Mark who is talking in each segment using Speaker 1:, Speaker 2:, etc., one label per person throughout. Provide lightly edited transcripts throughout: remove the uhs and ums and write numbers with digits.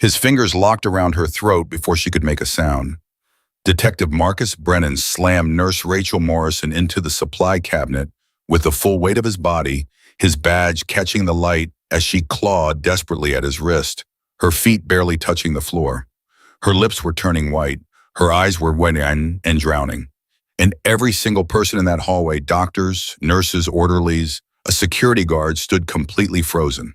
Speaker 1: His fingers locked around her throat before she could make a sound. Detective Marcus Brennan slammed Nurse Rachel Morrison into the supply cabinet with the full weight of his body, his badge catching the light as she clawed desperately at his wrist, her feet barely touching the floor. Her lips were turning white, her eyes were wetting and drowning. And every single person in that hallway, doctors, nurses, orderlies, a security guard, stood completely frozen.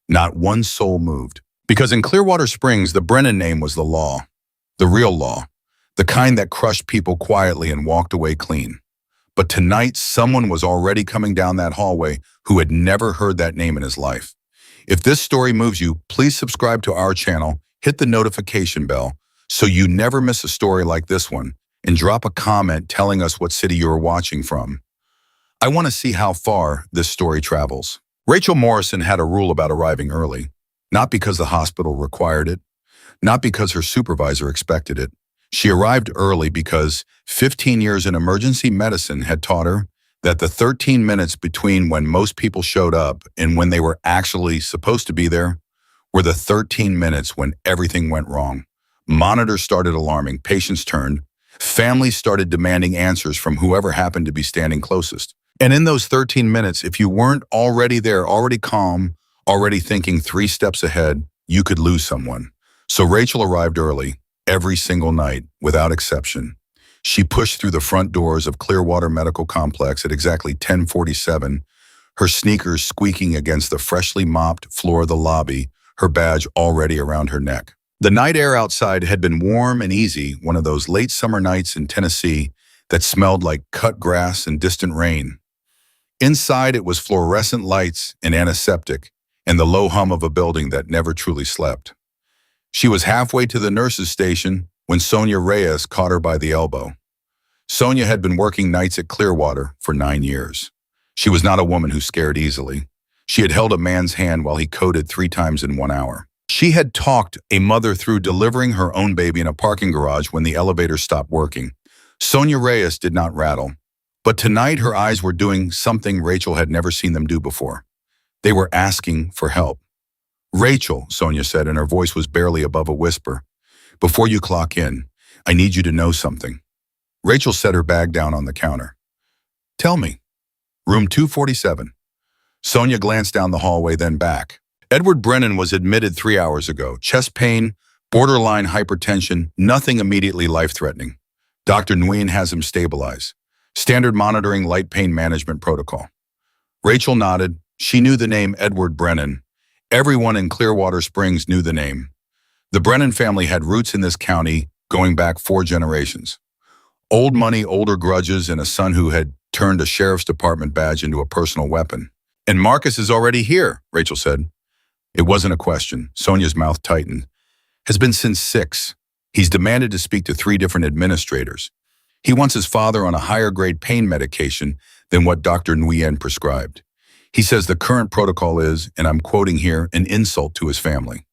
Speaker 1: Not one soul moved. Because in Clearwater Springs, the Brennan name was the law. The real law. The kind that crushed people quietly and walked away clean. But tonight, someone was already coming down that hallway who had never heard that name in his life. If this story moves you, please subscribe to our channel, hit the notification bell so you never miss a story like this one, and drop a comment telling us what city you are watching from. I want to see how far this story travels. Rachel Morrison had a rule about arriving early, not because the hospital required it, not because her supervisor expected it. She arrived early because 15 years in emergency medicine had taught her that the 13 minutes between when most people showed up and when they were actually supposed to be there were the 13 minutes when everything went wrong. Monitors started alarming, patients turned, families started demanding answers from whoever happened to be standing closest. And in those 13 minutes, if you weren't already there, already calm, already thinking 3 steps ahead, you could lose someone. So Rachel arrived early, every single night, without exception. She pushed through the front doors of Clearwater Medical Complex at exactly 10:47, her sneakers squeaking against the freshly mopped floor of the lobby, her badge already around her neck. The night air outside had been warm and easy, one of those late summer nights in Tennessee that smelled like cut grass and distant rain. Inside, it was fluorescent lights and antiseptic, and the low hum of a building that never truly slept. She was halfway to the nurse's station when Sonia Reyes caught her by the elbow. Sonia had been working nights at Clearwater for 9 years. She was not a woman who scared easily. She had held a man's hand while he coded 3 times in 1 hour. She had talked a mother through delivering her own baby in a parking garage when the elevator stopped working. Sonia Reyes did not rattle. But tonight her eyes were doing something Rachel had never seen them do before. They were asking for help. "Rachel," Sonia said, and her voice was barely above a whisper, "before you clock in, I need you to know something." Rachel set her bag down on the counter. "Tell me." "Room 247. Sonia glanced down the hallway, then back. "Edward Brennan was admitted 3 hours ago. Chest pain, borderline hypertension, nothing immediately life-threatening. Dr. Nguyen has him stabilized. Standard monitoring light pain management protocol." Rachel nodded. She knew the name Edward Brennan. Everyone in Clearwater Springs knew the name. The Brennan family had roots in this county going back 4 generations. Old money, older grudges, and a son who had turned a sheriff's department badge into a personal weapon. "And Marcus is already here," Rachel said. It wasn't a question. Sonia's mouth tightened. "Has been since 6. He's demanded to speak to 3 different administrators. He wants his father on a higher grade pain medication than what Dr. Nguyen prescribed. He says the current protocol is, and I'm quoting here, an insult to his family."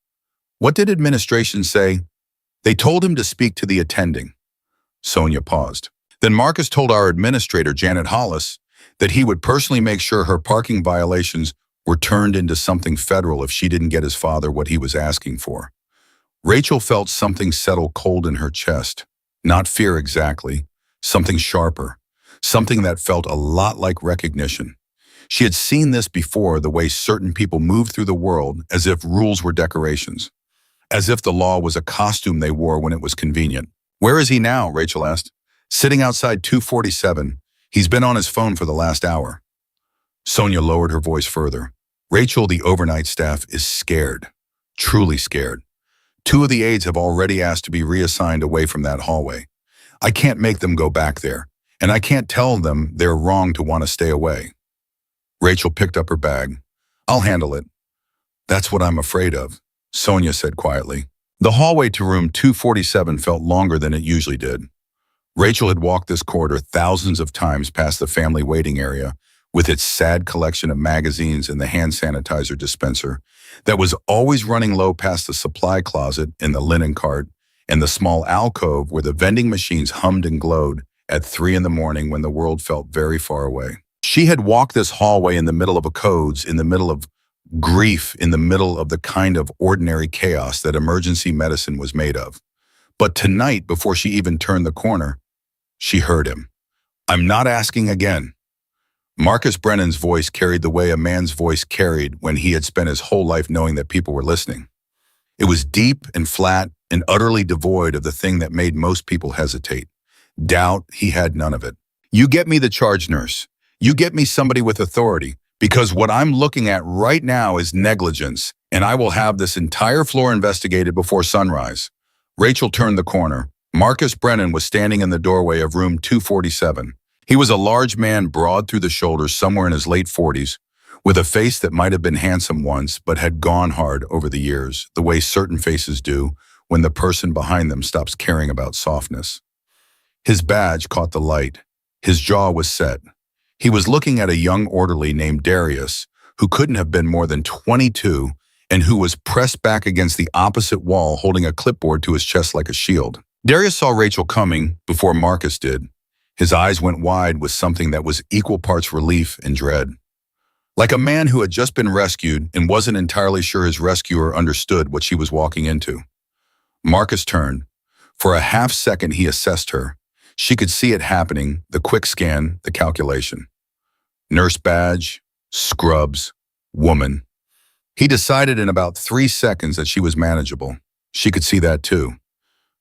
Speaker 1: "What did administration say?" "They told him to speak to the attending." Sonia paused. "Then Marcus told our administrator, Janet Hollis, that he would personally make sure her parking violations were turned into something federal if she didn't get his father what he was asking for." Rachel felt something settle cold in her chest. Not fear exactly, something sharper, something that felt a lot like recognition. She had seen this before, the way certain people moved through the world as if rules were decorations, as if the law was a costume they wore when it was convenient. "Where is he now?" Rachel asked. "Sitting outside 247. He's been on his phone for the last hour." Sonia lowered her voice further. "Rachel, the overnight staff is scared, truly scared. 2 of the aides have already asked to be reassigned away from that hallway. I can't make them go back there, and I can't tell them they're wrong to want to stay away." Rachel picked up her bag. "I'll handle it." "That's what I'm afraid of," Sonia said quietly. The hallway to room 247 felt longer than it usually did. Rachel had walked this corridor thousands of times past the family waiting area, with its sad collection of magazines and the hand sanitizer dispenser that was always running low past the supply closet and the linen cart and the small alcove where the vending machines hummed and glowed at 3 in the morning when the world felt very far away. She had walked this hallway in the middle of a codes, in the middle of grief in the middle of the kind of ordinary chaos that emergency medicine was made of. But tonight, before she even turned the corner, she heard him. "I'm not asking again." Marcus Brennan's voice carried the way a man's voice carried when he had spent his whole life knowing that people were listening. It was deep and flat and utterly devoid of the thing that made most people hesitate. Doubt. He had none of it. "You get me the charge nurse. You get me somebody with authority, because what I'm looking at right now is negligence, and I will have this entire floor investigated before sunrise." Rachel turned the corner. Marcus Brennan was standing in the doorway of room 247. He was a large man, broad through the shoulders, somewhere in his late 40s, with a face that might have been handsome once but had gone hard over the years, the way certain faces do when the person behind them stops caring about softness. His badge caught the light. His jaw was set. He was looking at a young orderly named Darius, who couldn't have been more than 22, and who was pressed back against the opposite wall holding a clipboard to his chest like a shield. Darius saw Rachel coming before Marcus did. His eyes went wide with something that was equal parts relief and dread. Like a man who had just been rescued and wasn't entirely sure his rescuer understood what she was walking into. Marcus turned. For a half second he assessed her. She could see it happening, the quick scan, the calculation. Nurse badge, scrubs, woman. He decided in about 3 seconds that she was manageable. She could see that too.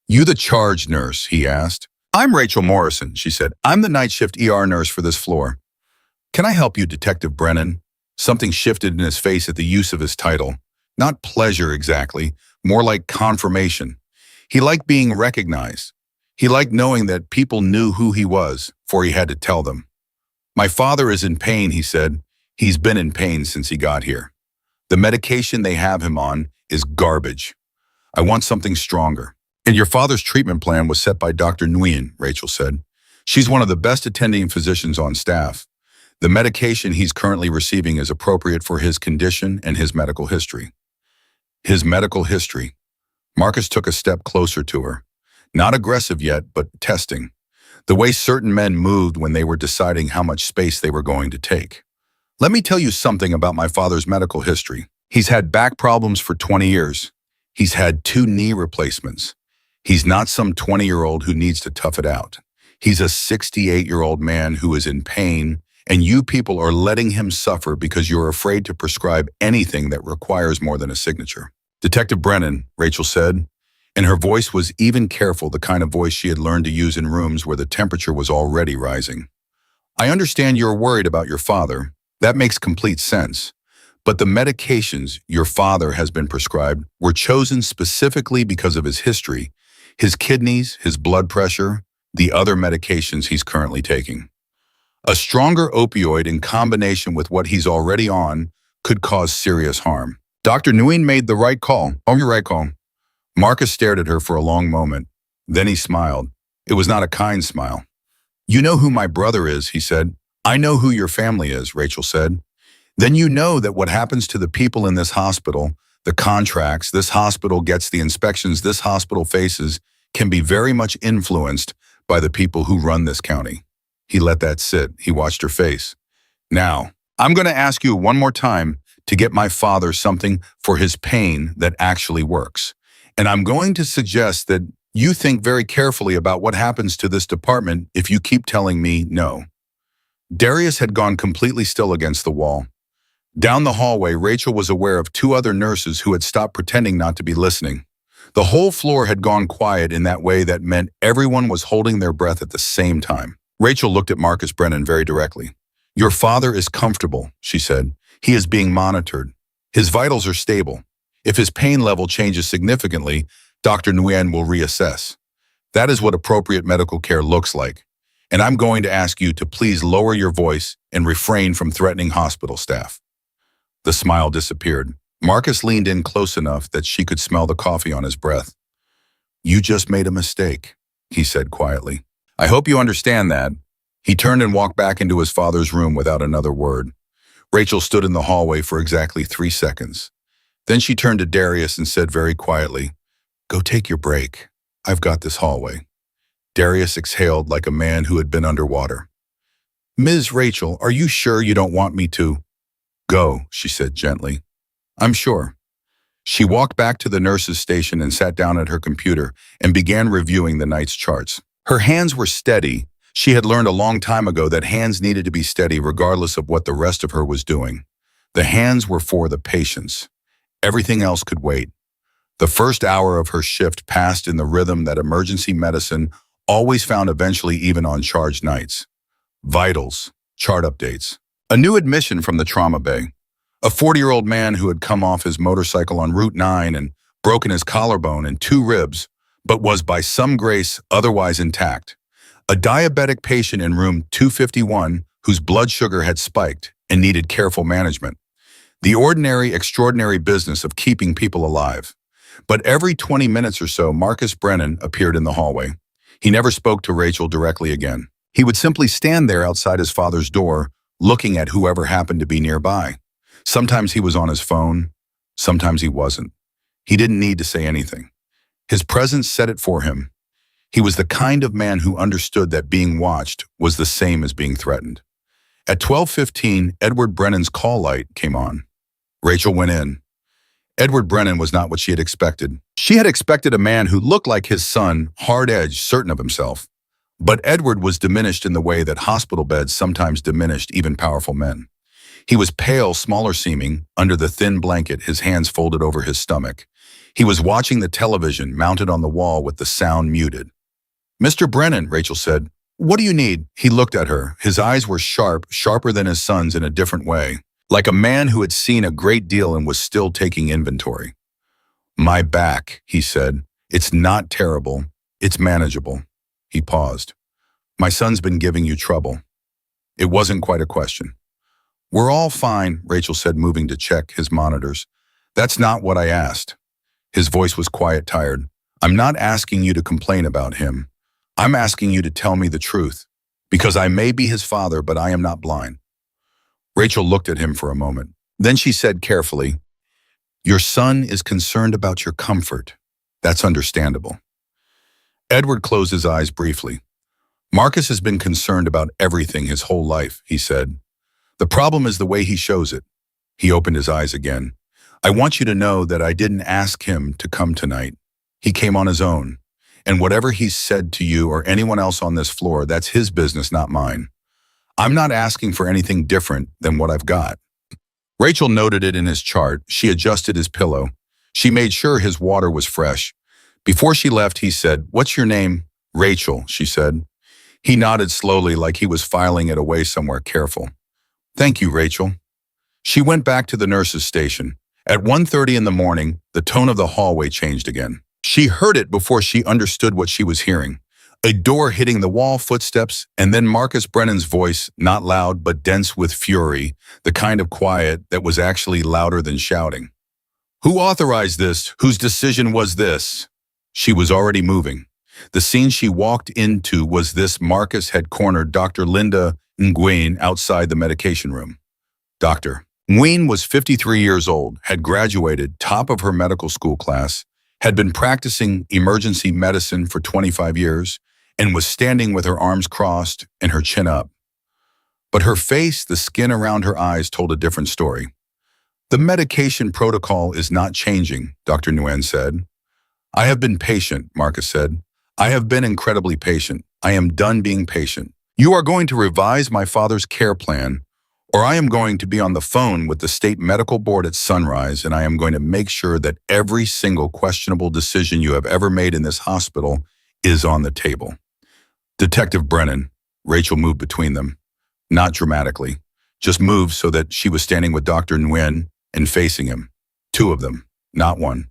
Speaker 1: "You the charge nurse?" he asked. "I'm Rachel Morrison," she said. "I'm the night shift ER nurse for this floor." "Can I help you, Detective Brennan?" Something shifted in his face at the use of his title. Not pleasure exactly, more like confirmation. He liked being recognized. He liked knowing that people knew who he was, for he had to tell them. "My father is in pain," he said. "He's been in pain since he got here. The medication they have him on is garbage. I want something stronger." "And your father's treatment plan was set by Dr. Nguyen," Rachel said. "She's one of the best attending physicians on staff. The medication he's currently receiving is appropriate for his condition and his medical history." His medical history. Marcus took a step closer to her. Not aggressive yet, but testing. The way certain men moved when they were deciding how much space they were going to take. "Let me tell you something about my father's medical history. He's had back problems for 20 years. He's had 2 knee replacements. He's not some 20-year-old who needs to tough it out. He's a 68-year-old man who is in pain, and you people are letting him suffer because you're afraid to prescribe anything that requires more than a signature." "Detective Brennan," Rachel said, and her voice was even careful, the kind of voice she had learned to use in rooms where the temperature was already rising. "I understand you're worried about your father. That makes complete sense. But the medications your father has been prescribed were chosen specifically because of his history, his kidneys, his blood pressure, the other medications he's currently taking. A stronger opioid in combination with what he's already on could cause serious harm. Dr. Nguyen made the right call. Oh, your right call." Marcus stared at her for a long moment. Then he smiled. It was not a kind smile. "You know who my brother is," he said. "I know who your family is," Rachel said. "Then you know that what happens to the people in this hospital, the contracts this hospital gets, the inspections this hospital faces, can be very much influenced by the people who run this county." He let that sit. He watched her face. "Now, I'm going to ask you one more time to get my father something for his pain that actually works. And I'm going to suggest that you think very carefully about what happens to this department if you keep telling me no." Darius had gone completely still against the wall. Down the hallway, Rachel was aware of 2 other nurses who had stopped pretending not to be listening. The whole floor had gone quiet in that way that meant everyone was holding their breath at the same time. Rachel looked at Marcus Brennan very directly. "Your father is comfortable," she said. "He is being monitored. His vitals are stable. If his pain level changes significantly, Dr. Nguyen will reassess. That is what appropriate medical care looks like. And I'm going to ask you to please lower your voice and refrain from threatening hospital staff." The smile disappeared. Marcus leaned in close enough that she could smell the coffee on his breath. "You just made a mistake," he said quietly. "I hope you understand that." He turned and walked back into his father's room without another word. Rachel stood in the hallway for exactly 3 seconds. Then she turned to Darius and said very quietly, "Go take your break. I've got this hallway." Darius exhaled like a man who had been underwater. "Ms. Rachel, are you sure you don't want me to?" "Go," she said gently. I'm sure. She walked back to the nurse's station and sat down at her computer and began reviewing the night's charts. Her hands were steady. She had learned a long time ago that hands needed to be steady regardless of what the rest of her was doing. The hands were for the patients. Everything else could wait. The first hour of her shift passed in the rhythm that emergency medicine always found eventually even on charged nights. Vitals, chart updates. A new admission from the trauma bay. A 40-year-old man who had come off his motorcycle on Route 9 and broken his collarbone and 2 ribs, but was by some grace otherwise intact. A diabetic patient in room 251 whose blood sugar had spiked and needed careful management. The ordinary, extraordinary business of keeping people alive. But every 20 minutes or so, Marcus Brennan appeared in the hallway. He never spoke to Rachel directly again. He would simply stand there outside his father's door, looking at whoever happened to be nearby. Sometimes he was on his phone, sometimes he wasn't. He didn't need to say anything. His presence said it for him. He was the kind of man who understood that being watched was the same as being threatened. At 12:15, Edward Brennan's call light came on. Rachel went in. Edward Brennan was not what she had expected. She had expected a man who looked like his son, hard-edged, certain of himself. But Edward was diminished in the way that hospital beds sometimes diminished even powerful men. He was pale, smaller-seeming, under the thin blanket, his hands folded over his stomach. He was watching the television mounted on the wall with the sound muted. "Mr. Brennan," Rachel said, "what do you need?" He looked at her. His eyes were sharp, sharper than his son's in a different way, like a man who had seen a great deal and was still taking inventory. "My back," he said. "It's not terrible. It's manageable." He paused. "My son's been giving you trouble." It wasn't quite a question. "We're all fine," Rachel said, moving to check his monitors. "That's not what I asked." His voice was quiet, tired. "I'm not asking you to complain about him. I'm asking you to tell me the truth, because I may be his father, but I am not blind." Rachel looked at him for a moment. Then she said carefully, "Your son is concerned about your comfort. That's understandable." Edward closed his eyes briefly. "Marcus has been concerned about everything his whole life," he said. "The problem is the way he shows it." He opened his eyes again. "I want you to know that I didn't ask him to come tonight. He came on his own. And whatever he's said to you or anyone else on this floor, that's his business, not mine. I'm not asking for anything different than what I've got." Rachel noted it in his chart. She adjusted his pillow. She made sure his water was fresh. Before she left, he said, "What's your name?" "Rachel," she said. He nodded slowly, like he was filing it away somewhere careful. "Thank you, Rachel." She went back to the nurse's station. At 1:30 in the morning, the tone of the hallway changed again. She heard it before she understood what she was hearing. A door hitting the wall, footsteps, and then Marcus Brennan's voice, not loud but dense with fury, the kind of quiet that was actually louder than shouting. "Who authorized this? Whose decision was this?" She was already moving. The scene she walked into was this: Marcus had cornered Dr. Linda Nguyen outside the medication room. Dr. Nguyen was 53 years old, had graduated top of her medical school class, had been practicing emergency medicine for 25 years, and was standing with her arms crossed and her chin up. But her face, the skin around her eyes, told a different story. "The medication protocol is not changing," Dr. Nguyen said. "I have been patient," Marcus said. "I have been incredibly patient. I am done being patient. You are going to revise my father's care plan, or I am going to be on the phone with the state medical board at sunrise, and I am going to make sure that every single questionable decision you have ever made in this hospital is on the table." "Detective Brennan," Rachel moved between them. Not dramatically, just moved so that she was standing with Dr. Nguyen and facing him. 2 of them, not 1.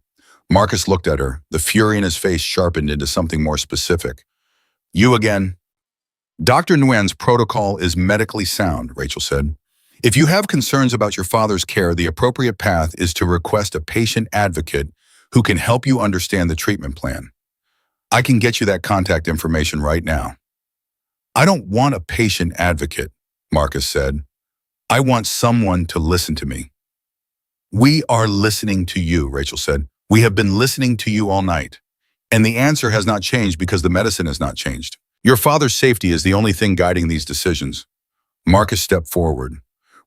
Speaker 1: Marcus looked at her. The fury in his face sharpened into something more specific. "You again." "Dr. Nguyen's protocol is medically sound," Rachel said. "If you have concerns about your father's care, the appropriate path is to request a patient advocate who can help you understand the treatment plan. I can get you that contact information right now." "I don't want a patient advocate," Marcus said. "I want someone to listen to me." "We are listening to you," Rachel said. "We have been listening to you all night. And the answer has not changed because the medicine has not changed. Your father's safety is the only thing guiding these decisions." Marcus stepped forward.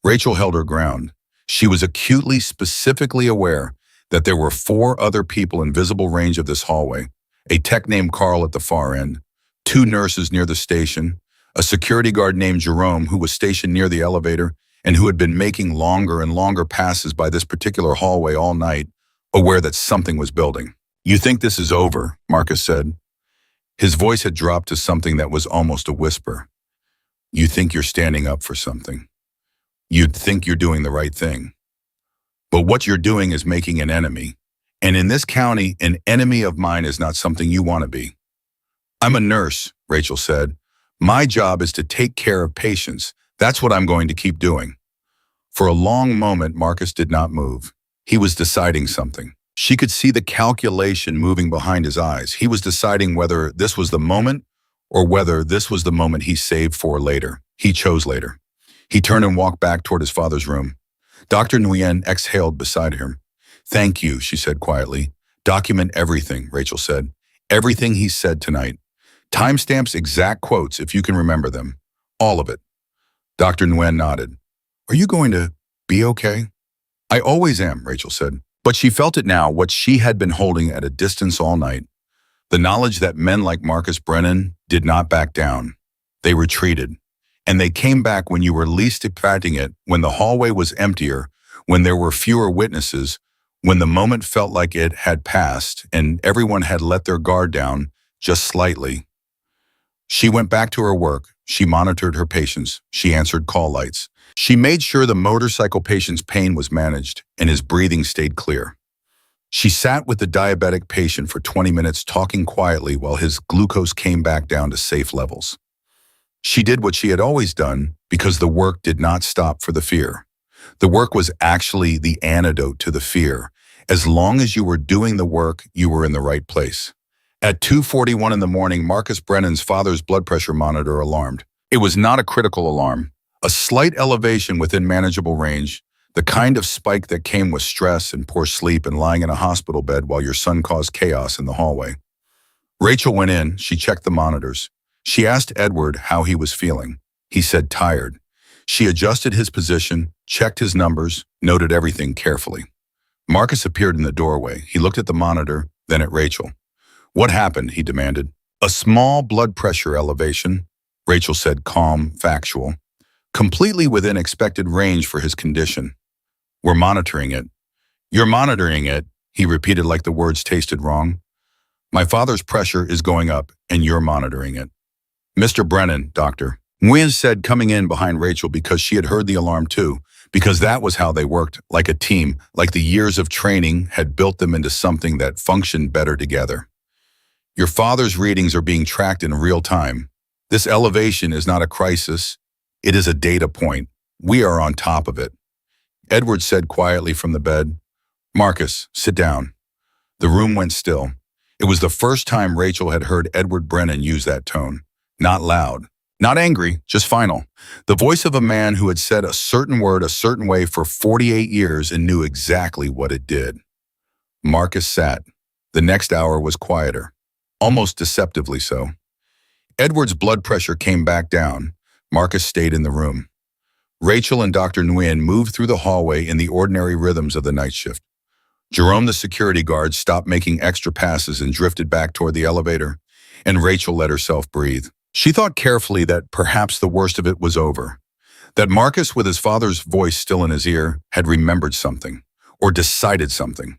Speaker 1: Rachel held her ground. She was acutely, specifically aware that there were 4 other people in visible range of this hallway: a tech named Carl at the far end, 2 nurses near the station, a security guard named Jerome who was stationed near the elevator and who had been making longer and longer passes by this particular hallway all night, aware that something was building. "You think this is over," Marcus said. His voice had dropped to something that was almost a whisper. "You think you're standing up for something. You'd think you're doing the right thing. But what you're doing is making an enemy. And in this county, an enemy of mine is not something you want to be." "I'm a nurse," Rachel said. "My job is to take care of patients. That's what I'm going to keep doing." For a long moment, Marcus did not move. He was deciding something. She could see the calculation moving behind his eyes. He was deciding whether this was the moment or whether this was the moment he saved for later. He chose later. He turned and walked back toward his father's room. Dr. Nguyen exhaled beside him. "Thank you," she said quietly. "Document everything," Rachel said. "Everything he said tonight. Timestamps, exact quotes, if you can remember them. All of it." Dr. Nguyen nodded. "Are you going to be okay?" "I always am," Rachel said. But she felt it now, what she had been holding at a distance all night. The knowledge that men like Marcus Brennan did not back down. They retreated. And they came back when you were least expecting it, when the hallway was emptier, when there were fewer witnesses, when the moment felt like it had passed and everyone had let their guard down just slightly. She went back to her work. She monitored her patients. She answered call lights. She made sure the motorcycle patient's pain was managed and his breathing stayed clear. She sat with the diabetic patient for 20 minutes talking quietly while his glucose came back down to safe levels. She did what she had always done because the work did not stop for the fear. The work was actually the antidote to the fear. As long as you were doing the work, you were in the right place. At 2:41 in the morning, Marcus Brennan's father's blood pressure monitor alarmed. It was not a critical alarm. A slight elevation within manageable range, the kind of spike that came with stress and poor sleep and lying in a hospital bed while your son caused chaos in the hallway. Rachel went in. She checked the monitors. She asked Edward how he was feeling. He said tired. She adjusted his position, checked his numbers, noted everything carefully. Marcus appeared in the doorway. He looked at the monitor, then at Rachel. "What happened?" he demanded. "A small blood pressure elevation," Rachel said, calm, factual. "Completely within expected range for his condition. We're monitoring it." "You're monitoring it," he repeated like the words tasted wrong. "My father's pressure is going up, and you're monitoring it." "Mr. Brennan, doctor," Nguyen said, coming in behind Rachel because she had heard the alarm too, because that was how they worked, like a team, like the years of training had built them into something that functioned better together. "Your father's readings are being tracked in real time. This elevation is not a crisis. It is a data point. We are on top of it." Edward said quietly from the bed, "Marcus, sit down." The room went still. It was the first time Rachel had heard Edward Brennan use that tone. Not loud, not angry, just final. The voice of a man who had said a certain word a certain way for 48 years and knew exactly what it did. Marcus sat. The next hour was quieter, almost deceptively so. Edward's blood pressure came back down. Marcus stayed in the room. Rachel and Dr. Nguyen moved through the hallway in the ordinary rhythms of the night shift. Jerome, the security guard, stopped making extra passes and drifted back toward the elevator, and Rachel let herself breathe. She thought carefully that perhaps the worst of it was over, that Marcus, with his father's voice still in his ear, had remembered something, or decided something,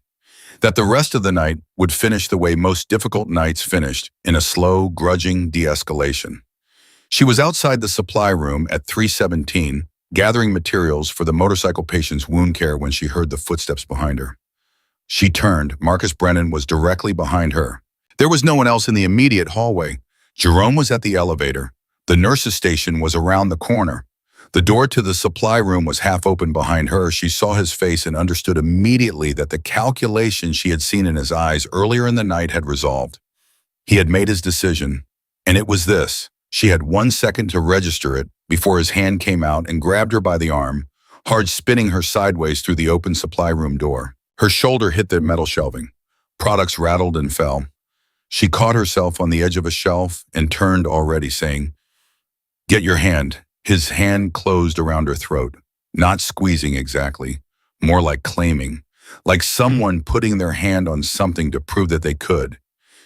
Speaker 1: that the rest of the night would finish the way most difficult nights finished, in a slow, grudging de-escalation. She was outside the supply room at 3:17, gathering materials for the motorcycle patient's wound care when she heard the footsteps behind her. She turned. Marcus Brennan was directly behind her. There was no one else in the immediate hallway. Jerome was at the elevator. The nurse's station was around the corner. The door to the supply room was half open behind her. She saw his face and understood immediately that the calculation she had seen in his eyes earlier in the night had resolved. He had made his decision, and it was this. She had 1 second to register it before his hand came out and grabbed her by the arm, hard spinning her sideways through the open supply room door. Her shoulder hit the metal shelving. Products rattled and fell. She caught herself on the edge of a shelf and turned already, saying, "Get your hand." His hand closed around her throat, not squeezing exactly, more like claiming, like someone putting their hand on something to prove that they could.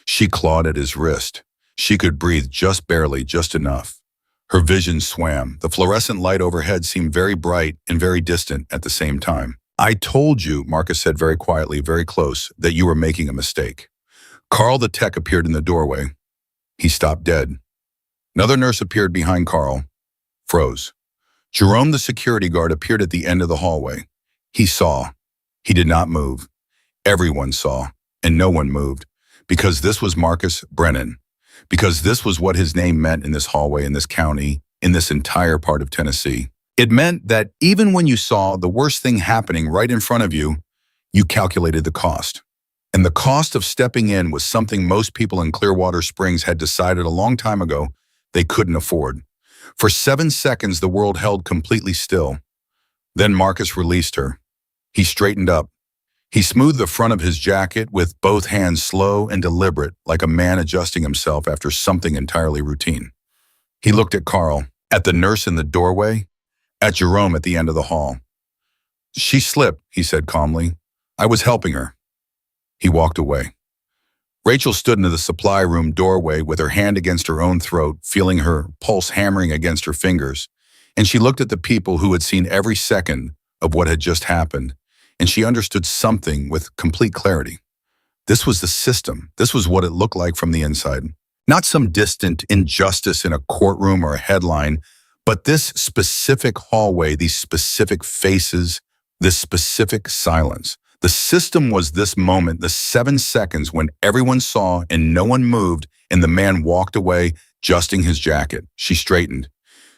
Speaker 1: She clawed at his wrist. She could breathe just barely, just enough. Her vision swam. The fluorescent light overhead seemed very bright and very distant at the same time. I told you, Marcus said very quietly, very close, that you were making a mistake. Carl the tech appeared in the doorway. He stopped dead. Another nurse appeared behind Carl, froze. Jerome the security guard appeared at the end of the hallway. He saw. He did not move. Everyone saw, and no one moved, because this was Marcus Brennan, because this was what his name meant in this hallway, in this county, in this entire part of Tennessee. It meant that even when you saw the worst thing happening right in front of you, you calculated the cost. And the cost of stepping in was something most people in Clearwater Springs had decided a long time ago they couldn't afford. For 7 seconds, the world held completely still. Then Marcus released her. He straightened up. He smoothed the front of his jacket with both hands slow and deliberate, like a man adjusting himself after something entirely routine. He looked at Carl, at the nurse in the doorway, at Jerome at the end of the hall. She slipped, he said calmly. I was helping her. He walked away. Rachel stood into the supply room doorway with her hand against her own throat, feeling her pulse hammering against her fingers, and she looked at the people who had seen every second of what had just happened, and she understood something with complete clarity. This was the system. This was what it looked like from the inside. Not some distant injustice in a courtroom or a headline, but this specific hallway, these specific faces, this specific silence. The system was this moment, the 7 seconds when everyone saw and no one moved, and the man walked away, adjusting his jacket. She straightened.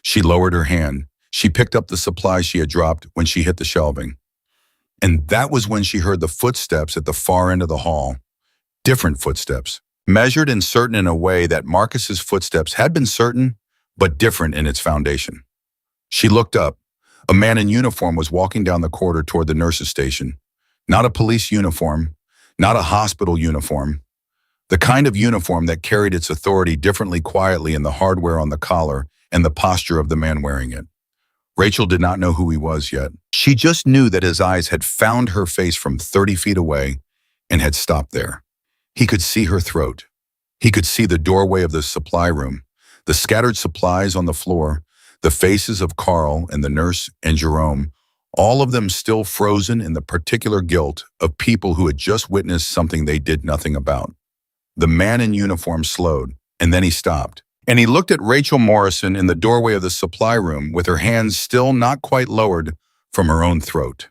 Speaker 1: She lowered her hand. She picked up the supplies she had dropped when she hit the shelving. And that was when she heard the footsteps at the far end of the hall. Different footsteps, measured and certain in a way that Marcus's footsteps had been certain, but different in its foundation. She looked up. A man in uniform was walking down the corridor toward the nurse's station. Not a police uniform, not a hospital uniform. The kind of uniform that carried its authority differently quietly in the hardware on the collar and the posture of the man wearing it. Rachel did not know who he was yet. She just knew that his eyes had found her face from 30 feet away and had stopped there. He could see her throat. He could see the doorway of the supply room, the scattered supplies on the floor, the faces of Carl and the nurse and Jerome, all of them still frozen in the particular guilt of people who had just witnessed something they did nothing about. The man in uniform slowed, and then he stopped. And he looked at Rachel Morrison in the doorway of the supply room with her hands still not quite lowered from her own throat.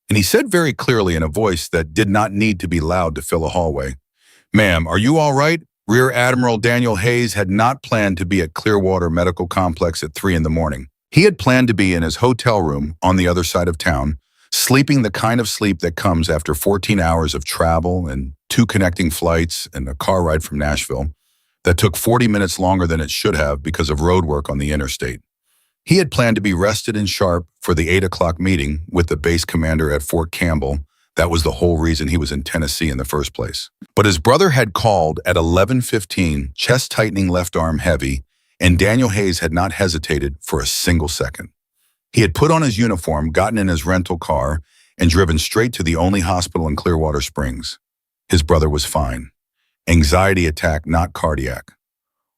Speaker 1: And he said very clearly in a voice that did not need to be loud to fill a hallway, "Ma'am, are you all right?" Rear Admiral Daniel Hayes had not planned to be at Clearwater Medical Complex at 3 in the morning. He had planned to be in his hotel room on the other side of town, sleeping the kind of sleep that comes after 14 hours of travel and 2 connecting flights and a car ride from Nashville that took 40 minutes longer than it should have because of road work on the interstate. He had planned to be rested and sharp for the 8 o'clock meeting with the base commander at Fort Campbell. That was the whole reason he was in Tennessee in the first place. But his brother had called at 11:15, chest tightening, left arm heavy, and Daniel Hayes had not hesitated for a single second. He had put on his uniform, gotten in his rental car, and driven straight to the only hospital in Clearwater Springs. His brother was fine. Anxiety attack, not cardiac.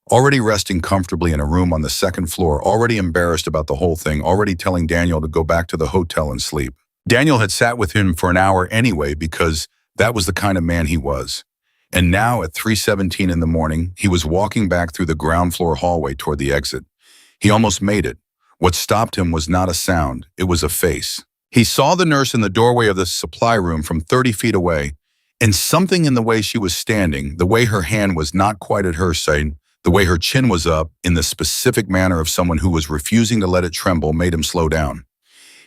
Speaker 1: Already resting comfortably in a room on the 2nd floor, already embarrassed about the whole thing, already telling Daniel to go back to the hotel and sleep. Daniel had sat with him for an hour anyway because that was the kind of man he was. And now at 3:17 in the morning, he was walking back through the ground floor hallway toward the exit. He almost made it. What stopped him was not a sound, it was a face. He saw the nurse in the doorway of the supply room from 30 feet away, and something in the way she was standing, the way her hand was not quite at her side, the way her chin was up, in the specific manner of someone who was refusing to let it tremble, made him slow down.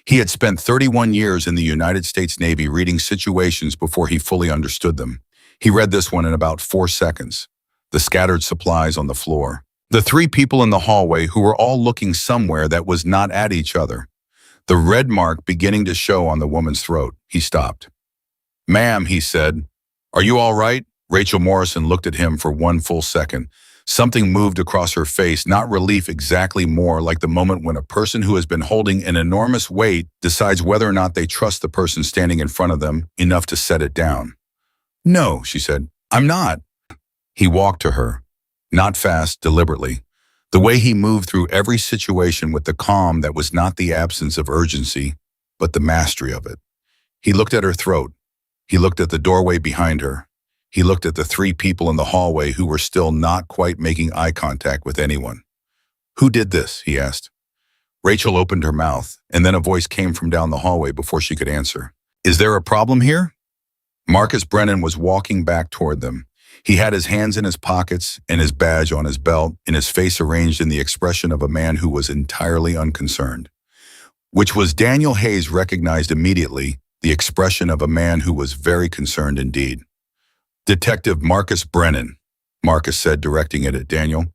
Speaker 1: He had spent 31 years in the United States Navy reading situations before he fully understood them. He read this one in about 4 seconds. The scattered supplies on the floor. The 3 people in the hallway who were all looking somewhere that was not at each other. The red mark beginning to show on the woman's throat. He stopped. "Ma'am," he said. "Are you all right?" Rachel Morrison looked at him for 1 full second. Something moved across her face, not relief exactly, more like the moment when a person who has been holding an enormous weight decides whether or not they trust the person standing in front of them enough to set it down. "No," she said, "I'm not." He walked to her, not fast, deliberately. The way he moved through every situation with the calm that was not the absence of urgency, but the mastery of it. He looked at her throat. He looked at the doorway behind her. He looked at the three people in the hallway who were still not quite making eye contact with anyone. "Who did this?" he asked. Rachel opened her mouth, and then a voice came from down the hallway before she could answer. "Is there a problem here?" Marcus Brennan was walking back toward them. He had his hands in his pockets and his badge on his belt, and his face arranged in the expression of a man who was entirely unconcerned. Which was, Daniel Hayes recognized immediately, the expression of a man who was very concerned indeed. "Detective Marcus Brennan," Marcus said, directing it at Daniel.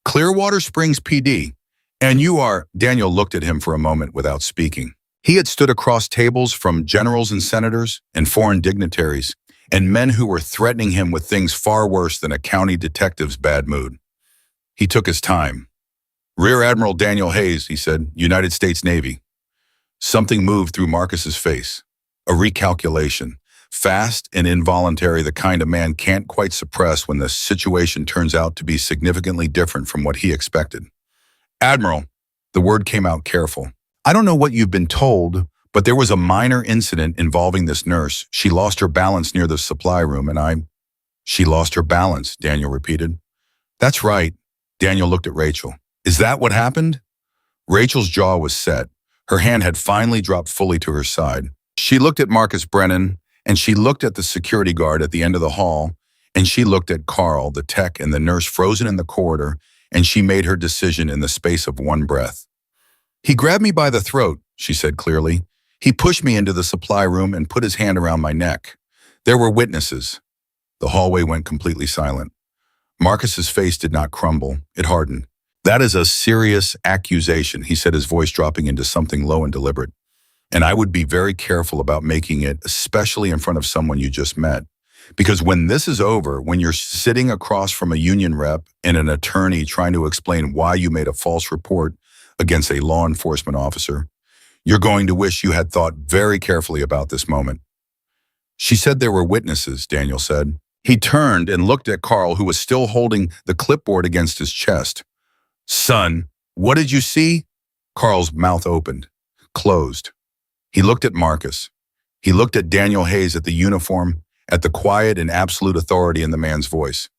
Speaker 1: "Clearwater Springs PD. And you are—" Daniel looked at him for a moment without speaking. He had stood across tables from generals and senators and foreign dignitaries, and men who were threatening him with things far worse than a county detective's bad mood. He took his time. "Rear Admiral Daniel Hayes," he said, "United States Navy." Something moved through Marcus's face. A recalculation. Fast and involuntary, the kind a man can't quite suppress when the situation turns out to be significantly different from what he expected. "Admiral," the word came out careful. "I don't know what you've been told, but there was a minor incident involving this nurse. She lost her balance near the supply room, and She lost her balance," Daniel repeated. "That's right." Daniel looked at Rachel. "Is that what happened?" Rachel's jaw was set. Her hand had finally dropped fully to her side. She looked at Marcus Brennan, and she looked at the security guard at the end of the hall, and she looked at Carl, the tech, and the nurse frozen in the corridor, and she made her decision in the space of one breath. "He grabbed me by the throat," she said clearly. "He pushed me into the supply room and put his hand around my neck. There were witnesses." The hallway went completely silent. Marcus's face did not crumble. It hardened. "That is a serious accusation," he said, his voice dropping into something low and deliberate. "And I would be very careful about making it, especially in front of someone you just met. Because when this is over, when you're sitting across from a union rep and an attorney trying to explain why you made a false report against a law enforcement officer, you're going to wish you had thought very carefully about this moment." "She said there were witnesses," Daniel said. He turned and looked at Carl, who was still holding the clipboard against his chest. "Son, what did you see?" Carl's mouth opened, closed. He looked at Marcus. He looked at Daniel Hayes, at the uniform, at the quiet and absolute authority in the man's voice.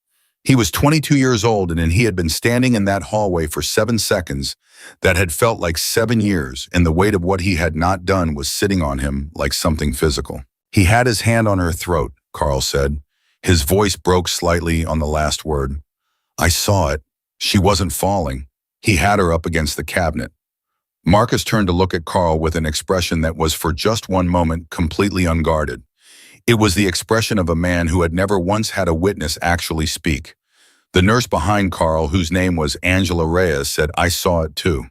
Speaker 1: He was 22 years old, and he had been standing in that hallway for 7 seconds that had felt like 7 years, and the weight of what he had not done was sitting on him like something physical. "He had his hand on her throat," Carl said. His voice broke slightly on the last word. "I saw it. She wasn't falling. He had her up against the cabinet." Marcus turned to look at Carl with an expression that was for just one moment completely unguarded. It was the expression of a man who had never once had a witness actually speak. The nurse behind Carl, whose name was Angela Reyes, said, "I saw it too."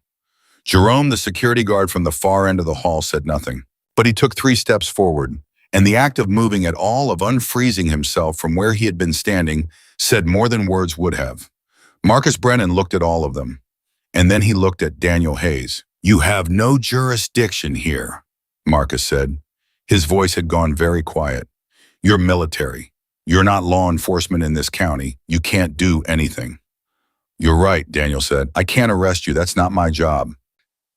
Speaker 1: Jerome, the security guard from the far end of the hall, said nothing. But he took 3 steps forward, and the act of moving at all, of unfreezing himself from where he had been standing, said more than words would have. Marcus Brennan looked at all of them, and then he looked at Daniel Hayes. "You have no jurisdiction here," Marcus said. His voice had gone very quiet. "You're military. You're not law enforcement in this county. You can't do anything." "You're right," Daniel said. "I can't arrest you. That's not my job."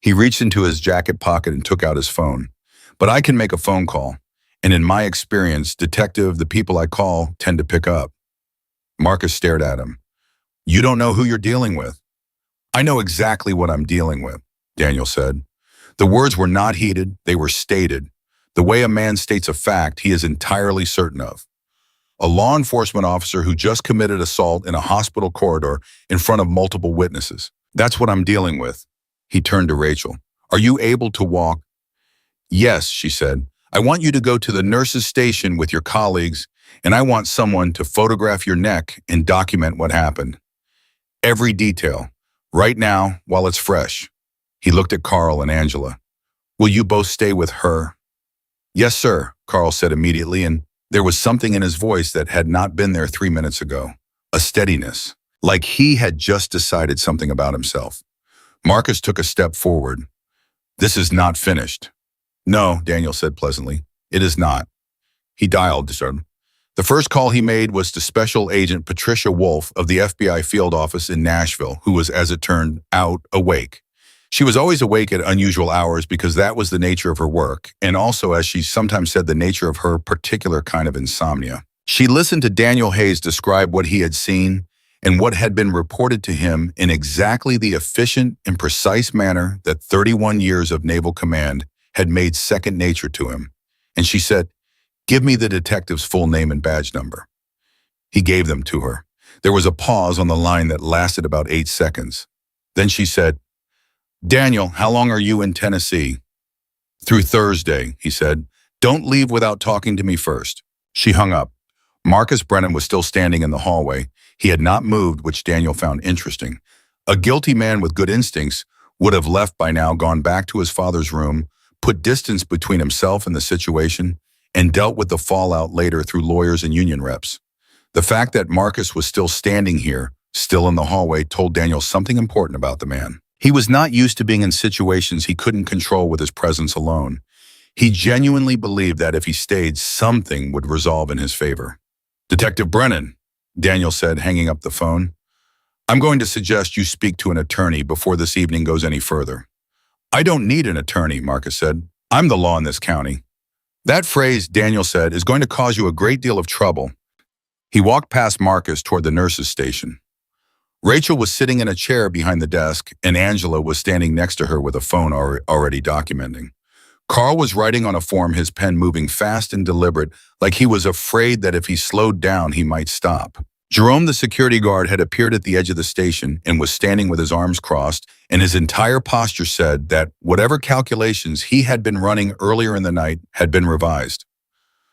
Speaker 1: He reached into his jacket pocket and took out his phone. "But I can make a phone call. And in my experience, detective, the people I call tend to pick up." Marcus stared at him. "You don't know who you're dealing with." "I know exactly what I'm dealing with," Daniel said. The words were not heated, they were stated. The way a man states a fact he is entirely certain of. A law enforcement officer who just committed assault in a hospital corridor in front of multiple witnesses. "That's what I'm dealing with." He turned to Rachel. "Are you able to walk?" "Yes," she said. "I want you to go to the nurse's station with your colleagues, and I want someone to photograph your neck and document what happened. Every detail. Right now, while it's fresh." He looked at Carl and Angela. "Will you both stay with her?" "Yes, sir," Carl said immediately, and there was something in his voice that had not been there 3 minutes ago. A steadiness. like he had just decided something about himself. Marcus took a step forward. "This is not finished." "No," Daniel said pleasantly. "It is not." He dialed. The first call he made was to Special Agent Patricia Wolfe of the FBI field office in Nashville, who was, as it turned out, awake. She was always awake at unusual hours because that was the nature of her work, and also, as she sometimes said, the nature of her particular kind of insomnia. She listened to Daniel Hayes describe what he had seen and what had been reported to him in exactly the efficient and precise manner that 31 years of naval command had made second nature to him. And she said, "Give me the detective's full name and badge number." He gave them to her. There was a pause on the line that lasted about 8 seconds. Then she said, "Daniel, how long are you in Tennessee?" "Through Thursday," he said. "Don't leave without talking to me first." She hung up. Marcus Brennan was still standing in the hallway. He had not moved, which Daniel found interesting. A guilty man with good instincts would have left by now, gone back to his father's room, put distance between himself and the situation, and dealt with the fallout later through lawyers and union reps. The fact that Marcus was still standing here, still in the hallway, told Daniel something important about the man. He was not used to being in situations he couldn't control with his presence alone. He genuinely believed that if he stayed, something would resolve in his favor. "Detective Brennan," Daniel said, hanging up the phone, "I'm going to suggest you speak to an attorney before this evening goes any further." "I don't need an attorney," Marcus said. "I'm the law in this county." "That phrase," Daniel said, "is going to cause you a great deal of trouble." He walked past Marcus toward the nurse's station. Rachel was sitting in a chair behind the desk, and Angela was standing next to her with a phone already documenting. Carl was writing on a form, his pen moving fast and deliberate, like he was afraid that if he slowed down, he might stop. Jerome, the security guard, had appeared at the edge of the station and was standing with his arms crossed, and his entire posture said that whatever calculations he had been running earlier in the night had been revised.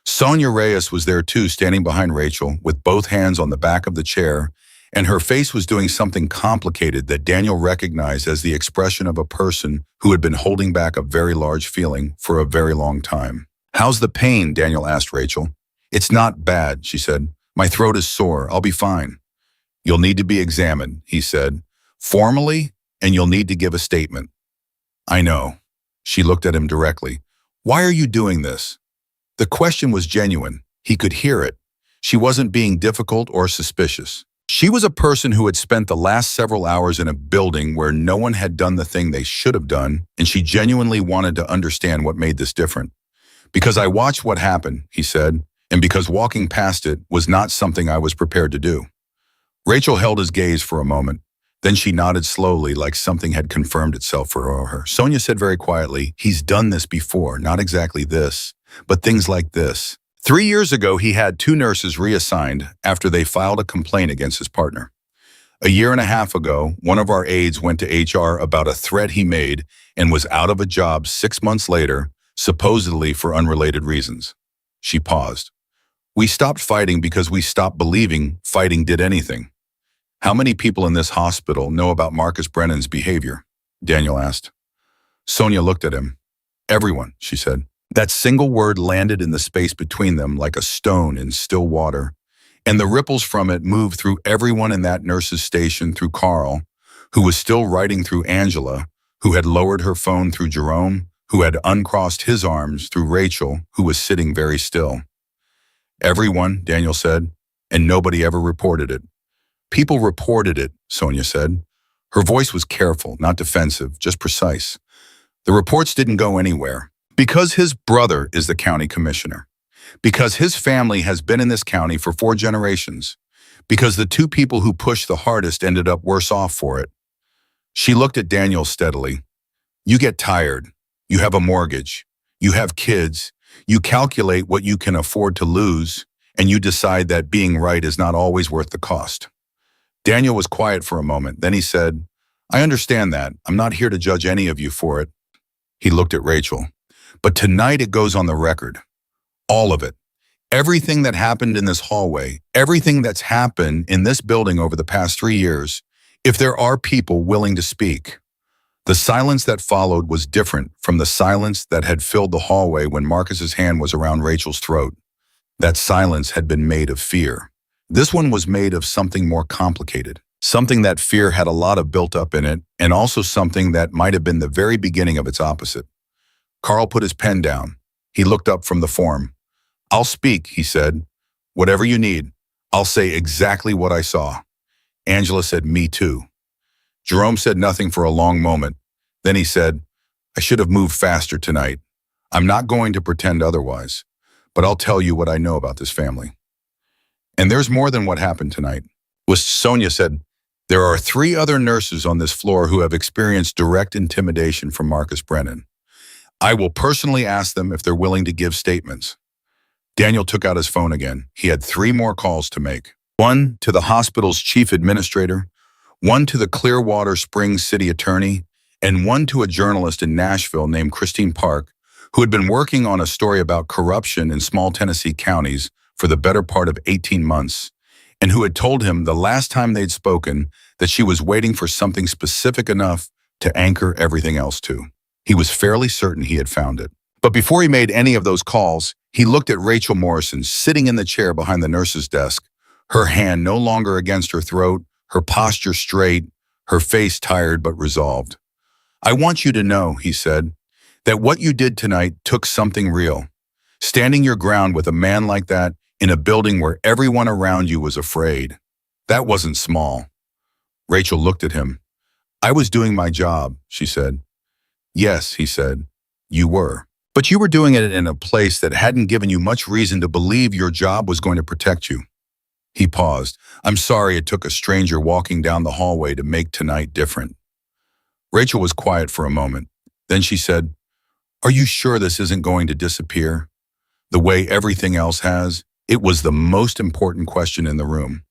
Speaker 1: Sonia Reyes was there too, standing behind Rachel, with both hands on the back of the chair, and her face was doing something complicated that Daniel recognized as the expression of a person who had been holding back a very large feeling for a very long time. "How's the pain?" Daniel asked Rachel. "It's not bad," she said. "My throat is sore. I'll be fine." "You'll need to be examined," he said, "formally, and you'll need to give a statement." "I know." She looked at him directly. "Why are you doing this?" The question was genuine. He could hear it. She wasn't being difficult or suspicious. She was a person who had spent the last several hours in a building where no one had done the thing they should have done, and she genuinely wanted to understand what made this different. "Because I watched what happened," he said, "and because walking past it was not something I was prepared to do." Rachel held his gaze for a moment. Then she nodded slowly, like something had confirmed itself for her. Sonia said very quietly, "He's done this before, not exactly this, but things like this." 3 years ago, he had 2 nurses reassigned after they filed a complaint against his partner. A year and a half ago, one of our aides went to HR about a threat he made and was out of a job 6 months later, supposedly for unrelated reasons. She paused. "We stopped fighting because we stopped believing fighting did anything." "How many people in this hospital know about Marcus Brennan's behavior?" Daniel asked. Sonia looked at him. "Everyone," she said. That single word landed in the space between them like a stone in still water, and the ripples from it moved through everyone in that nurse's station, through Carl, who was still writing, through Angela, who had lowered her phone, through Jerome, who had uncrossed his arms, through Rachel, who was sitting very still. "Everyone," Daniel said, "and nobody ever reported it." "People reported it," Sonia said. Her voice was careful, not defensive, just precise. "The reports didn't go anywhere. Because his brother is the county commissioner. Because his family has been in this county for 4 generations. Because the 2 people who pushed the hardest ended up worse off for it." She looked at Daniel steadily. "You get tired. You have a mortgage. You have kids. You calculate what you can afford to lose, and you decide that being right is not always worth the cost." Daniel was quiet for a moment. Then he said, "I understand that. I'm not here to judge any of you for it." He looked at Rachel. "But tonight it goes on the record. All of it. Everything that happened in this hallway, everything that's happened in this building over the past 3 years, if there are people willing to speak." The silence that followed was different from the silence that had filled the hallway when Marcus's hand was around Rachel's throat. That silence had been made of fear. This one was made of something more complicated. Something that fear had a lot of built up in it, and also something that might have been the very beginning of its opposite. Carl put his pen down. He looked up from the form. "I'll speak," he said. "Whatever you need. I'll say exactly what I saw." Angela said, "Me too." Jerome said nothing for a long moment. Then he said, "I should have moved faster tonight. I'm not going to pretend otherwise, but I'll tell you what I know about this family. And there's more than what happened tonight." Sonia said, "There are 3 other nurses on this floor who have experienced direct intimidation from Marcus Brennan. I will personally ask them if they're willing to give statements." Daniel took out his phone again. He had 3 more calls to make. One to the hospital's chief administrator, one to the Clearwater Springs city attorney, and one to a journalist in Nashville named Christine Park, who had been working on a story about corruption in small Tennessee counties for the better part of 18 months, and who had told him the last time they'd spoken that she was waiting for something specific enough to anchor everything else to. He was fairly certain he had found it. But before he made any of those calls, he looked at Rachel Morrison sitting in the chair behind the nurse's desk, her hand no longer against her throat, her posture straight, her face tired but resolved. "I want you to know," he said, "that what you did tonight took something real. Standing your ground with a man like that in a building where everyone around you was afraid. That wasn't small." Rachel looked at him. "I was doing my job," she said. "Yes," he said, "you were. But you were doing it in a place that hadn't given you much reason to believe your job was going to protect you." He paused. "I'm sorry it took a stranger walking down the hallway to make tonight different." Rachel was quiet for a moment. Then she said, "Are you sure this isn't going to disappear? The way everything else has?" It was the most important question in the room.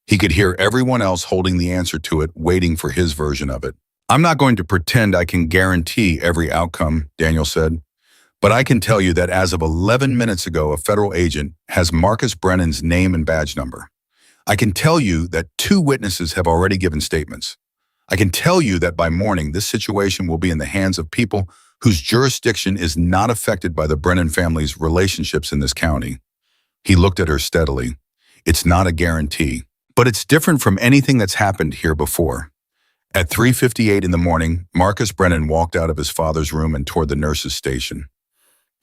Speaker 1: He could hear everyone else holding the answer to it, waiting for his version of it. "I'm not going to pretend I can guarantee every outcome," Daniel said. "But I can tell you that as of 11 minutes ago, a federal agent has Marcus Brennan's name and badge number. I can tell you that 2 witnesses have already given statements. I can tell you that by morning, this situation will be in the hands of people whose jurisdiction is not affected by the Brennan family's relationships in this county." He looked at her steadily. "It's not a guarantee, but it's different from anything that's happened here before." At 3:58 in the morning, Marcus Brennan walked out of his father's room and toward the nurse's station.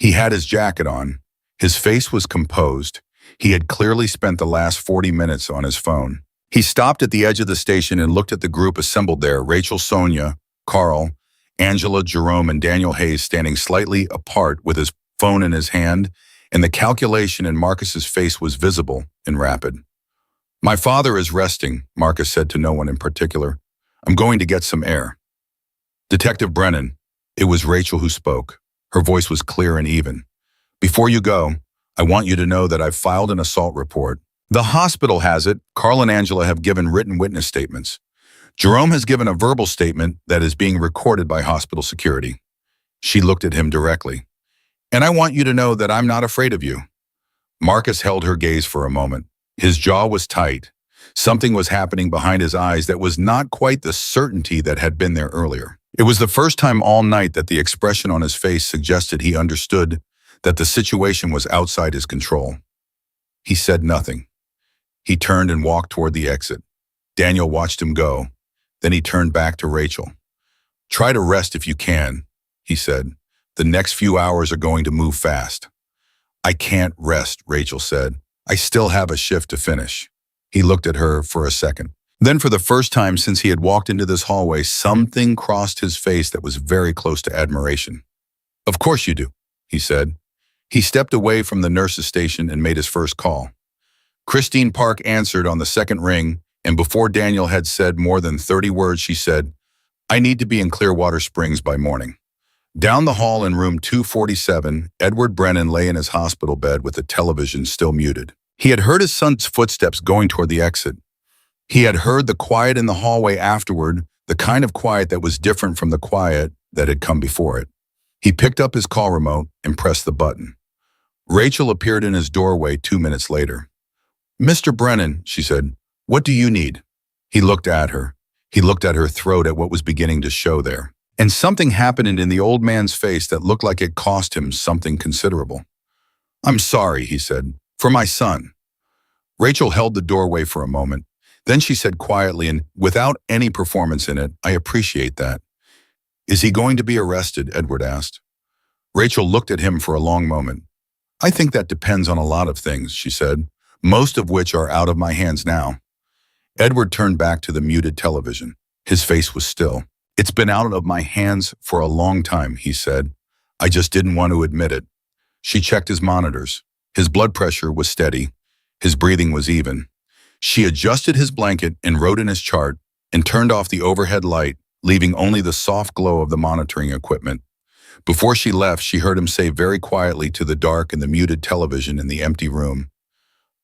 Speaker 1: He had his jacket on. His face was composed. He had clearly spent the last 40 minutes on his phone. He stopped at the edge of the station and looked at the group assembled there, Rachel, Sonia, Carl, Angela, Jerome, and Daniel Hayes standing slightly apart with his phone in his hand, and the calculation in Marcus's face was visible and rapid. "My father is resting," Marcus said to no one in particular. "I'm going to get some air." "Detective Brennan." It was Rachel who spoke. Her voice was clear and even. "Before you go, I want you to know that I've filed an assault report. The hospital has it. Carl and Angela have given written witness statements. Jerome has given a verbal statement that is being recorded by hospital security." She looked at him directly. "And I want you to know that I'm not afraid of you." Marcus held her gaze for a moment. His jaw was tight. Something was happening behind his eyes that was not quite the certainty that had been there earlier. It was the first time all night that the expression on his face suggested he understood that the situation was outside his control. He said nothing. He turned and walked toward the exit. Daniel watched him go. Then he turned back to Rachel. "Try to rest if you can," he said. "The next few hours are going to move fast." "I can't rest," Rachel said. "I still have a shift to finish." He looked at her for a second. Then for the first time since he had walked into this hallway, something crossed his face that was very close to admiration. "Of course you do," he said. He stepped away from the nurse's station and made his first call. Christine Park answered on the second ring, and before Daniel had said more than 30 words, she said, "I need to be in Clearwater Springs by morning." Down the hall in room 247, Edward Brennan lay in his hospital bed with the television still muted. He had heard his son's footsteps going toward the exit. He had heard the quiet in the hallway afterward, the kind of quiet that was different from the quiet that had come before it. He picked up his call remote and pressed the button. Rachel appeared in his doorway 2 minutes later. "Mr. Brennan," she said, "what do you need?" He looked at her. He looked at her throat at what was beginning to show there. And something happened in the old man's face that looked like it cost him something considerable. "I'm sorry," he said, "for my son." Rachel held the doorway for a moment. Then she said quietly and without any performance in it, "I appreciate that." "Is he going to be arrested?" Edward asked. Rachel looked at him for a long moment. "I think that depends on a lot of things," she said, "most of which are out of my hands now." Edward turned back to the muted television. His face was still. "It's been out of my hands for a long time," he said. "I just didn't want to admit it." She checked his monitors. His blood pressure was steady. His breathing was even. She adjusted his blanket and wrote in his chart and turned off the overhead light, leaving only the soft glow of the monitoring equipment. Before she left, she heard him say very quietly to the dark and the muted television in the empty room,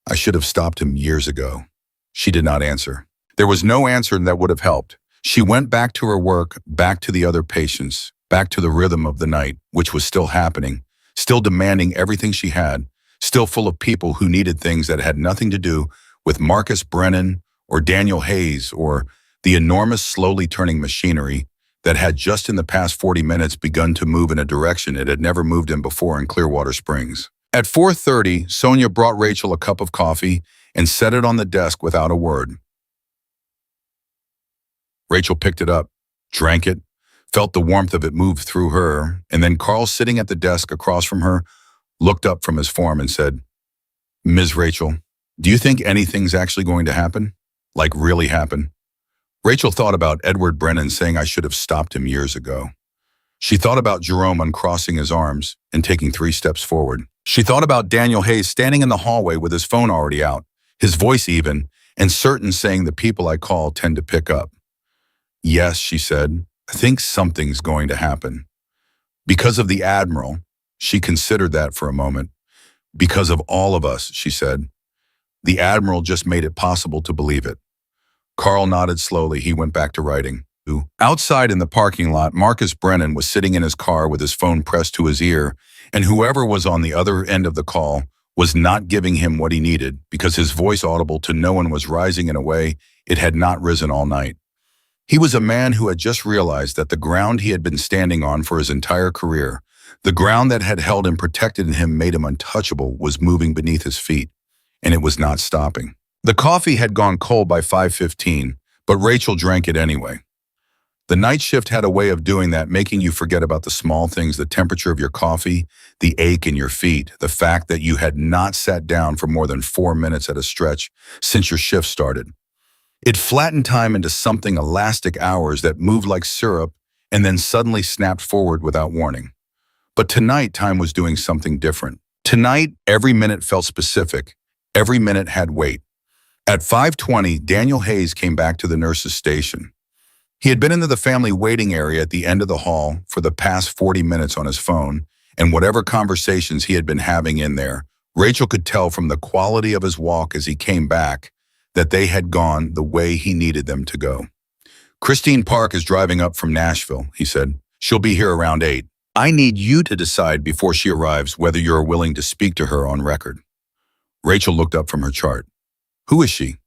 Speaker 1: "I should have stopped him years ago." She did not answer. There was no answer that would have helped. She went back to her work, back to the other patients, back to the rhythm of the night, which was still happening, still demanding everything she had, still full of people who needed things that had nothing to do with Marcus Brennan or Daniel Hayes or the enormous slowly turning machinery that had just in the past 40 minutes begun to move in a direction it had never moved in before in Clearwater Springs. At 4:30, Sonia brought Rachel a cup of coffee and set it on the desk without a word. Rachel picked it up, drank it, felt the warmth of it move through her, and then Carl, sitting at the desk across from her, looked up from his form and said, "Ms. Rachel, do you think anything's actually going to happen? Like really happen?" Rachel thought about Edward Brennan saying I should have stopped him years ago. She thought about Jerome uncrossing his arms and taking 3 steps forward. She thought about Daniel Hayes standing in the hallway with his phone already out, his voice even, and certain saying the people I call tend to pick up. "Yes," she said, "I think something's going to happen." Because of the Admiral, she considered that for a moment. Because of all of us, she said. The Admiral just made it possible to believe it. Carl nodded slowly. He went back to writing. Outside in the parking lot, Marcus Brennan was sitting in his car with his phone pressed to his ear, and whoever was on the other end of the call was not giving him what he needed because his voice audible to no one was rising in a way it had not risen all night. He was a man who had just realized that the ground he had been standing on for his entire career, the ground that had held and protected him, made him untouchable, was moving beneath his feet, and it was not stopping. The coffee had gone cold by 5:15, but Rachel drank it anyway. The night shift had a way of doing that, making you forget about the small things, the temperature of your coffee, the ache in your feet, the fact that you had not sat down for more than 4 minutes at a stretch since your shift started. It flattened time into something elastic, hours that moved like syrup and then suddenly snapped forward without warning. But tonight, time was doing something different. Tonight, every minute felt specific. Every minute had weight. At 5:20, Daniel Hayes came back to the nurse's station. He had been into the family waiting area at the end of the hall for the past 40 minutes on his phone, and whatever conversations he had been having in there, Rachel could tell from the quality of his walk as he came back that they had gone the way he needed them to go. "Christine Park is driving up from Nashville," he said. "She'll be here around 8. I need you to decide before she arrives whether you're willing to speak to her on record." Rachel looked up from her chart. "Who is she?"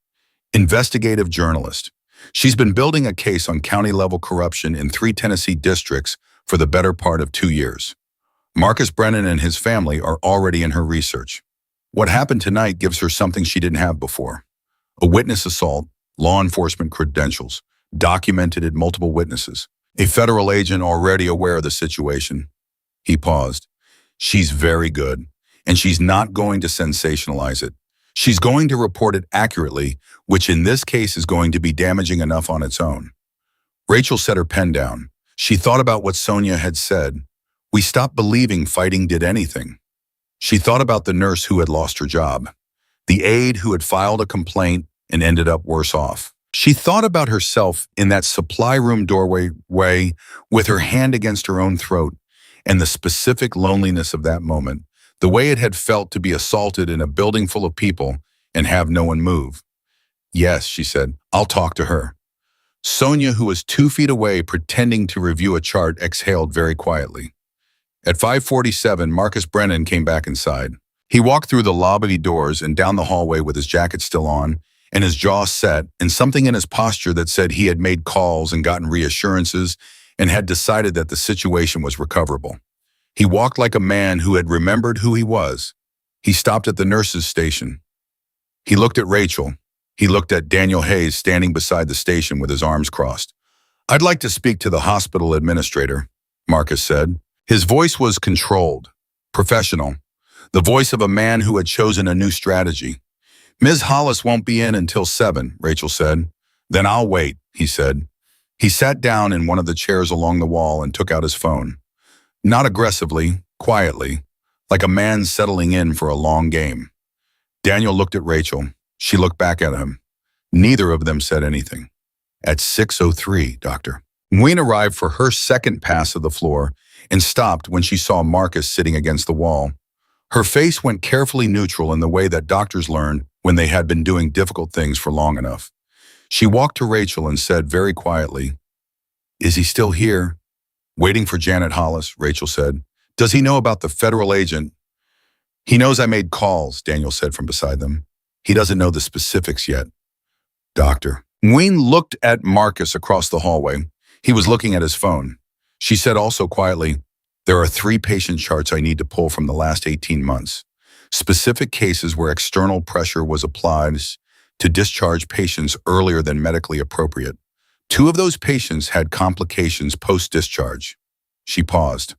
Speaker 1: "Investigative journalist. She's been building a case on county-level corruption in 3 Tennessee districts for the better part of 2 years. Marcus Brennan and his family are already in her research. What happened tonight gives her something she didn't have before. A witness assault, law enforcement credentials, documented multiple witnesses, a federal agent already aware of the situation." He paused. "She's very good, and she's not going to sensationalize it. She's going to report it accurately, which in this case is going to be damaging enough on its own." Rachel set her pen down. She thought about what Sonia had said. We stopped believing fighting did anything. She thought about the nurse who had lost her job, the aide who had filed a complaint and ended up worse off. She thought about herself in that supply room doorway with her hand against her own throat, and the specific loneliness of that moment, the way it had felt to be assaulted in a building full of people and have no one move. "Yes," she said, "I'll talk to her." Sonia, who was 2 feet away pretending to review a chart, exhaled very quietly. At 5:47, Marcus Brennan came back inside. He walked through the lobby doors and down the hallway with his jacket still on and his jaw set, and something in his posture that said he had made calls and gotten reassurances and had decided that the situation was recoverable. He walked like a man who had remembered who he was. He stopped at the nurse's station. He looked at Rachel. He looked at Daniel Hayes standing beside the station with his arms crossed. "I'd like to speak to the hospital administrator," Marcus said. His voice was controlled, professional, the voice of a man who had chosen a new strategy. "Ms. Hollis won't be in until 7, Rachel said. "Then I'll wait," he said. He sat down in one of the chairs along the wall and took out his phone. Not aggressively, quietly, like a man settling in for a long game. Daniel looked at Rachel. She looked back at him. Neither of them said anything. "At 6:03, Doctor." Nguyen arrived for her second pass of the floor and stopped when she saw Marcus sitting against the wall. Her face went carefully neutral in the way that doctors learn when they had been doing difficult things for long enough. She walked to Rachel and said very quietly, "Is he still here?" "Waiting for Janet Hollis," Rachel said. "Does he know about the federal agent?" "He knows I made calls," Daniel said from beside them. "He doesn't know the specifics yet." "Doctor." Nguyen looked at Marcus across the hallway. He was looking at his phone. She said also quietly, "There are 3 patient charts I need to pull from the last 18 months. Specific cases where external pressure was applied to discharge patients earlier than medically appropriate. 2 of those patients had complications post-discharge." She paused.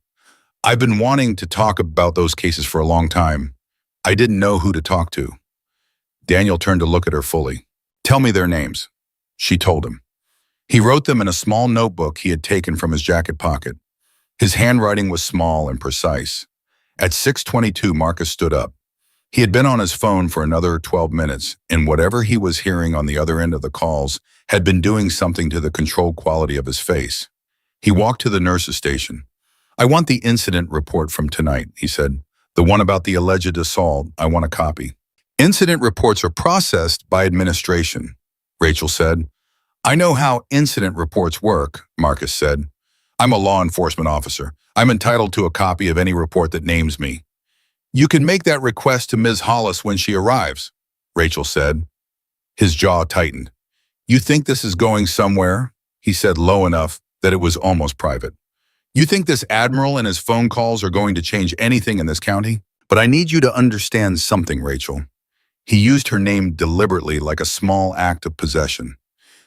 Speaker 1: "I've been wanting to talk about those cases for a long time. I didn't know who to talk to." Daniel turned to look at her fully. "Tell me their names." She told him. He wrote them in a small notebook he had taken from his jacket pocket. His handwriting was small and precise. At 6:22, Marcus stood up. He had been on his phone for another 12 minutes, and whatever he was hearing on the other end of the calls had been doing something to the controlled quality of his face. He walked to the nurse's station. "I want the incident report from tonight," he said. "The one about the alleged assault, I want a copy." "Incident reports are processed by administration," Rachel said. "I know how incident reports work," Marcus said. "I'm a law enforcement officer. I'm entitled to a copy of any report that names me." "You can make that request to Ms. Hollis when she arrives," Rachel said. His jaw tightened. "You think this is going somewhere?" he said low enough that it was almost private. "You think this Admiral and his phone calls are going to change anything in this county? But I need you to understand something, Rachel." He used her name deliberately like a small act of possession.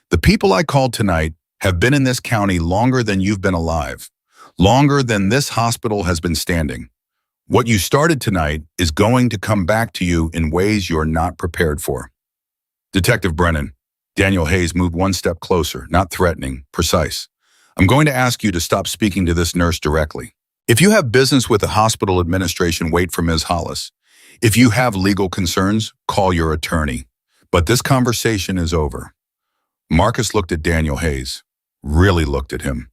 Speaker 1: "The people I called tonight have been in this county longer than you've been alive, longer than this hospital has been standing. What you started tonight is going to come back to you in ways you're not prepared for." "Detective Brennan." Daniel Hayes moved one step closer, not threatening, precise. "I'm going to ask you to stop speaking to this nurse directly. If you have business with the hospital administration, wait for Ms. Hollis. If you have legal concerns, call your attorney. But this conversation is over." Marcus looked at Daniel Hayes, really looked at him.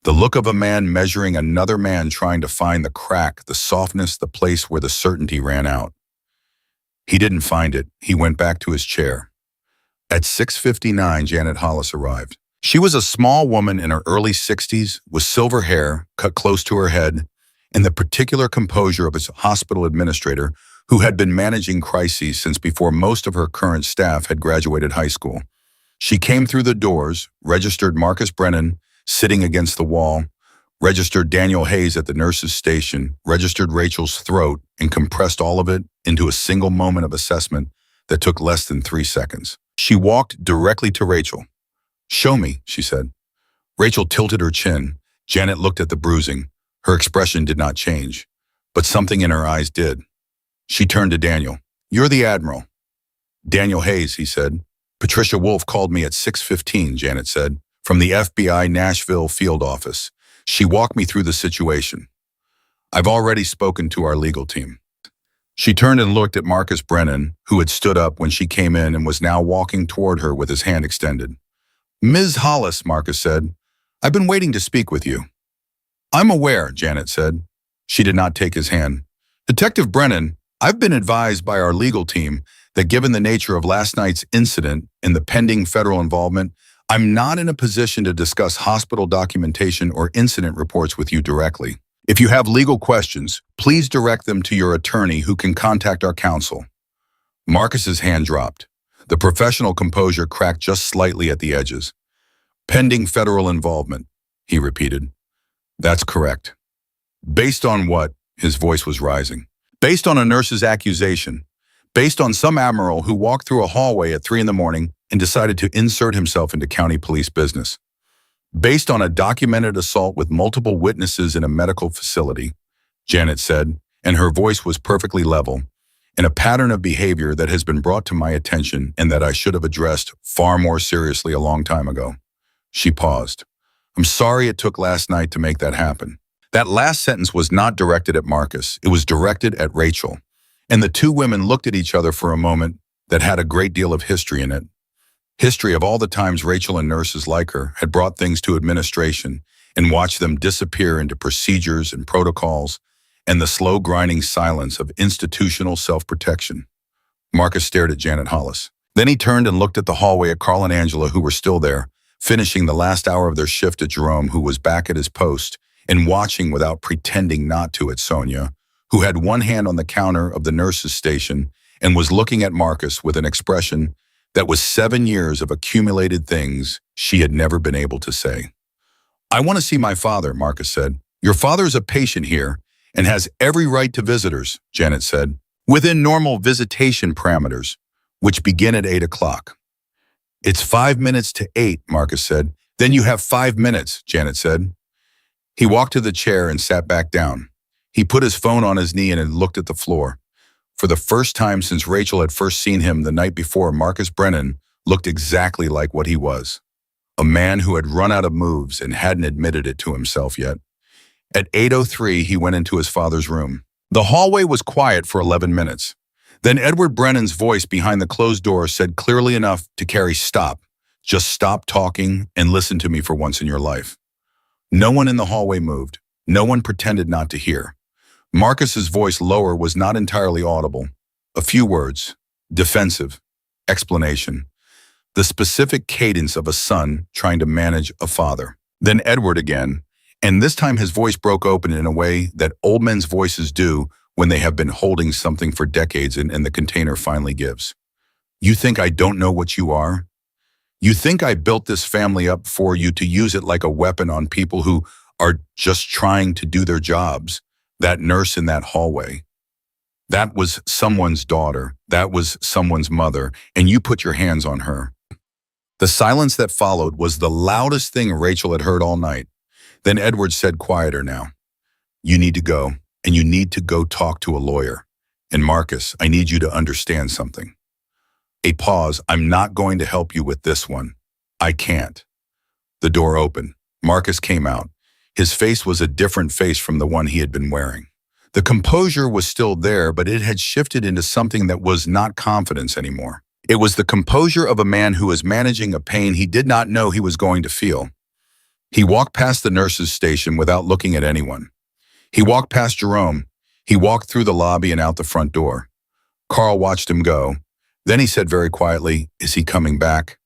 Speaker 1: The look of a man measuring another man trying to find the crack, the softness, the place where the certainty ran out. He didn't find it. He went back to his chair. At 6:59, Janet Hollis arrived. She was a small woman in her early 60s with silver hair cut close to her head and the particular composure of a hospital administrator who had been managing crises since before most of her current staff had graduated high school. She came through the doors, registered Marcus Brennan sitting against the wall, registered Daniel Hayes at the nurse's station, registered Rachel's throat, and compressed all of it into a single moment of assessment that took less than 3 seconds. She walked directly to Rachel. "Show me," she said. Rachel tilted her chin. Janet looked at the bruising. Her expression did not change, but something in her eyes did. She turned to Daniel. "You're the Admiral." "Daniel Hayes," he said. "Patricia Wolf called me at 6:15, Janet said, "from the FBI Nashville field office. She walked me through the situation. I've already spoken to our legal team." She turned and looked at Marcus Brennan, who had stood up when she came in and was now walking toward her with his hand extended. "Ms. Hollis," Marcus said, "I've been waiting to speak with you." "I'm aware," Janet said. She did not take his hand. "Detective Brennan, I've been advised by our legal team that given the nature of last night's incident and the pending federal involvement, I'm not in a position to discuss hospital documentation or incident reports with you directly. If you have legal questions, please direct them to your attorney who can contact our counsel." Marcus's hand dropped. The professional composure cracked just slightly at the edges. "Pending federal involvement," he repeated. "That's correct." "Based on what?" His voice was rising. "Based on a nurse's accusation. based on some admiral who walked through a hallway at 3 in the morning and decided to insert himself into county police business. Based on a documented assault with multiple witnesses in a medical facility, Janet said, and her voice was perfectly level, and a pattern of behavior that has been brought to my attention and that I should have addressed far more seriously a long time ago. She paused. I'm sorry it took last night to make that happen. That last sentence was not directed at Marcus. It was directed at Rachel. And the two women looked at each other for a moment that had a great deal of history in it. History of all the times Rachel and nurses like her had brought things to administration and watched them disappear into procedures and protocols and the slow grinding silence of institutional self-protection. Marcus stared at Janet Hollis. Then he turned and looked at the hallway at Carl and Angela, who were still there, finishing the last hour of their shift at Jerome, who was back at his post, and watching without pretending not to at Sonia, who had one hand on the counter of the nurse's station and was looking at Marcus with an expression that was 7 years of accumulated things she had never been able to say. I want to see my father, Marcus said. Your father is a patient here and has every right to visitors, Janet said, within normal visitation parameters, which begin at 8 o'clock. It's 5 minutes to 8, Marcus said. Then you have 5 minutes, Janet said. He walked to the chair and sat back down. He put his phone on his knee and looked at the floor. For the first time since Rachel had first seen him the night before, Marcus Brennan looked exactly like what he was. A man who had run out of moves and hadn't admitted it to himself yet. At 8:03, he went into his father's room. The hallway was quiet for 11 minutes. Then Edward Brennan's voice behind the closed door said clearly enough to carry stop. Just stop talking and listen to me for once in your life. No one in the hallway moved. No one pretended not to hear. Marcus's voice lower was not entirely audible. A few words. Defensive. Explanation. The specific cadence of a son trying to manage a father. Then Edward again, and this time his voice broke open in a way that old men's voices do when they have been holding something for decades and the container finally gives. You think I don't know what you are? You think I built this family up for you to use it like a weapon on people who are just trying to do their jobs? That nurse in that hallway. That was someone's daughter. That was someone's mother, and you put your hands on her. The silence that followed was the loudest thing Rachel had heard all night. Then Edward said quieter now. You need to go, and you need to go talk to a lawyer. And Marcus, I need you to understand something. A pause. I'm not going to help you with this one. I can't. The door opened. Marcus came out. His face was a different face from the one he had been wearing. The composure was still there, but it had shifted into something that was not confidence anymore. It was the composure of a man who was managing a pain he did not know he was going to feel. He walked past the nurse's station without looking at anyone. He walked past Jerome. He walked through the lobby and out the front door. Carl watched him go. Then he said very quietly, "Is he coming back?"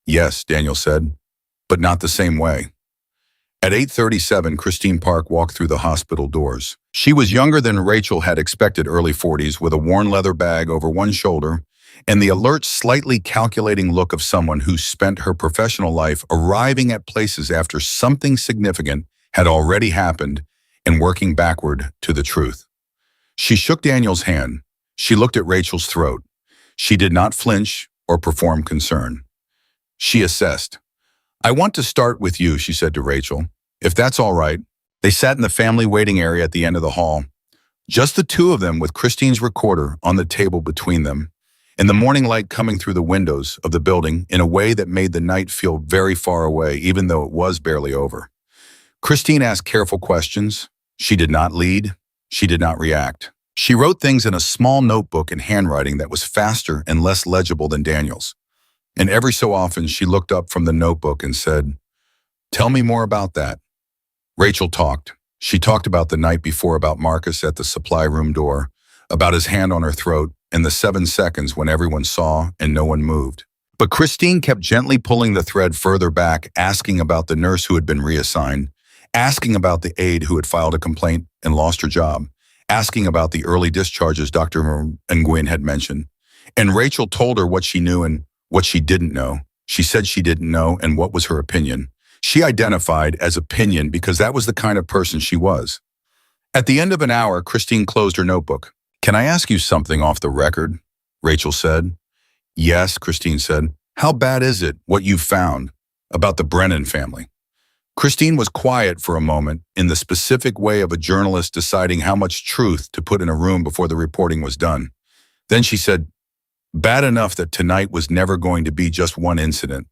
Speaker 1: "Yes," Daniel said, "but not the same way." At 8:37, Christine Park walked through the hospital doors. She was younger than Rachel had expected, early 40s, with a worn leather bag over one shoulder and the alert, slightly calculating look of someone who spent her professional life arriving at places after something significant had already happened and working backward to the truth. She shook Daniel's hand. She looked at Rachel's throat. She did not flinch or perform concern. She assessed. "I want to start with you," she said to Rachel, "if that's all right." They sat in the family waiting area at the end of the hall. Just the two of them with Christine's recorder on the table between them, and the morning light coming through the windows of the building in a way that made the night feel very far away, even though it was barely over. Christine asked careful questions. She did not lead. She did not react. She wrote things in a small notebook in handwriting that was faster and less legible than Daniel's. And every so often she looked up from the notebook and said, "Tell me more about that." Rachel talked. She talked about the night before, about Marcus at the supply room door, about his hand on her throat, and the 7 seconds when everyone saw and no one moved. But Christine kept gently pulling the thread further back, asking about the nurse who had been reassigned, asking about the aide who had filed a complaint and lost her job, asking about the early discharges Dr. Nguyen had mentioned. And Rachel told her what she knew and what she didn't know. She said she didn't know, and what was her opinion. She identified as opinion because that was the kind of person she was. At the end of an hour, Christine closed her notebook. "Can I ask you something off the record?" Rachel said. Yes, Christine said. How bad is it, what you've found about the Brennan family? Christine was quiet for a moment, in the specific way of a journalist deciding how much truth to put in a room before the reporting was done. Then she said, bad enough that tonight was never going to be just one incident.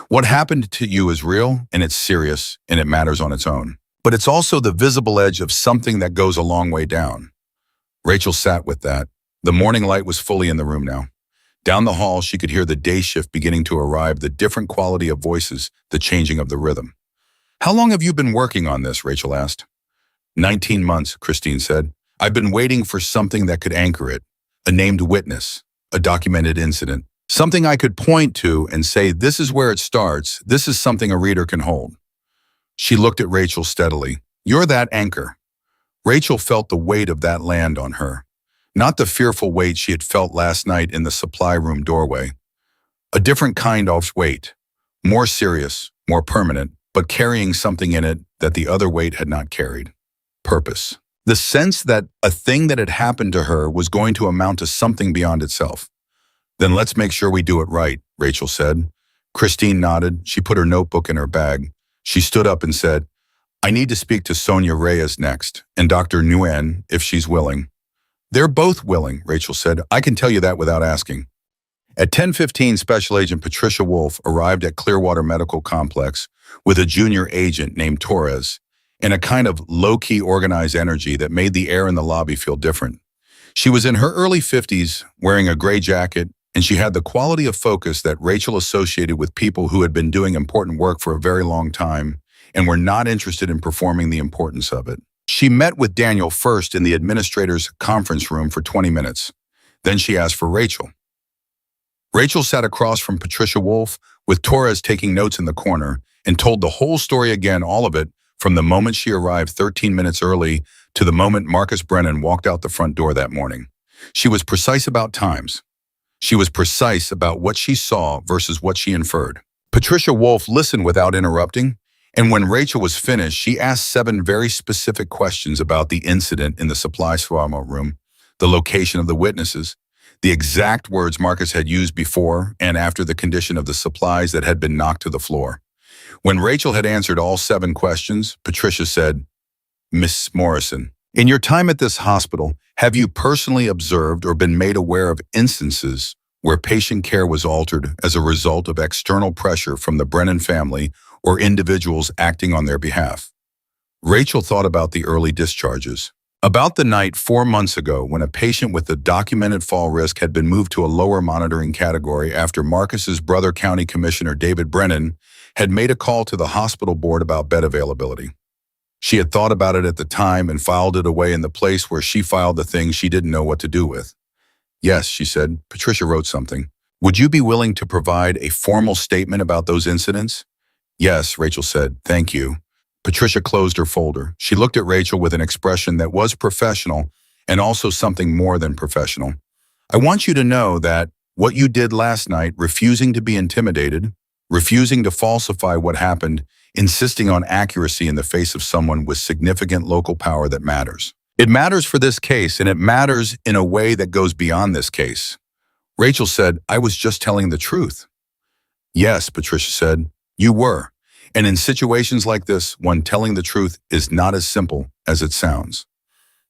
Speaker 1: What happened to you is real, and it's serious, and it matters on its own. But it's also the visible edge of something that goes a long way down. Rachel sat with that. The morning light was fully in the room now. Down the hall, she could hear the day shift beginning to arrive, the different quality of voices, the changing of the rhythm. How long have you been working on this? Rachel asked. 19 months, Christine said. I've been waiting for something that could anchor it, a named witness, a documented incident, something I could point to and say, this is where it starts, this is something a reader can hold. She looked at Rachel steadily. You're that anchor. Rachel felt the weight of that land on her, not the fearful weight she had felt last night in the supply room doorway. A different kind of weight, more serious, more permanent, but carrying something in it that the other weight had not carried. Purpose. The sense that a thing that had happened to her was going to amount to something beyond itself. Then let's make sure we do it right, Rachel said. Christine nodded. She put her notebook in her bag. She stood up and said, I need to speak to Sonia Reyes next, and Dr. Nguyen, if she's willing. They're both willing, Rachel said. I can tell you that without asking. At 10:15, Special Agent Patricia Wolf arrived at Clearwater Medical Complex with a junior agent named Torres, in a kind of low-key organized energy that made the air in the lobby feel different. She was in her early 50s, wearing a gray jacket, and she had the quality of focus that Rachel associated with people who had been doing important work for a very long time and were not interested in performing the importance of it. She met with Daniel first in the administrator's conference room for 20 minutes. Then she asked for Rachel. Rachel sat across from Patricia Wolf, with Torres taking notes in the corner, and told the whole story again, all of it, from the moment she arrived 13 minutes early to the moment Marcus Brennan walked out the front door that morning. She was precise about times. She was precise about what she saw versus what she inferred. Patricia Wolf listened without interrupting, and when Rachel was finished, she asked 7 very specific questions about the incident in the supply room, the location of the witnesses, the exact words Marcus had used before and after the condition of the supplies that had been knocked to the floor. When Rachel had answered all 7 questions, Patricia said, Miss Morrison, in your time at this hospital, have you personally observed or been made aware of instances where patient care was altered as a result of external pressure from the Brennan family or individuals acting on their behalf? Rachel thought about the early discharges. About the night 4 months ago when a patient with a documented fall risk had been moved to a lower monitoring category after Marcus's brother County Commissioner David Brennan had made a call to the hospital board about bed availability. She had thought about it at the time and filed it away in the place where she filed the things she didn't know what to do with. Yes, she said. Patricia wrote something. Would you be willing to provide a formal statement about those incidents? Yes, Rachel said. Thank you. Patricia closed her folder. She looked at Rachel with an expression that was professional and also something more than professional. I want you to know that what you did last night, refusing to be intimidated, refusing to falsify what happened, insisting on accuracy in the face of someone with significant local power that matters. It matters for this case, and it matters in a way that goes beyond this case. Rachel said, I was just telling the truth. Yes, Patricia said, you were. And in situations like this, one telling the truth is not as simple as it sounds.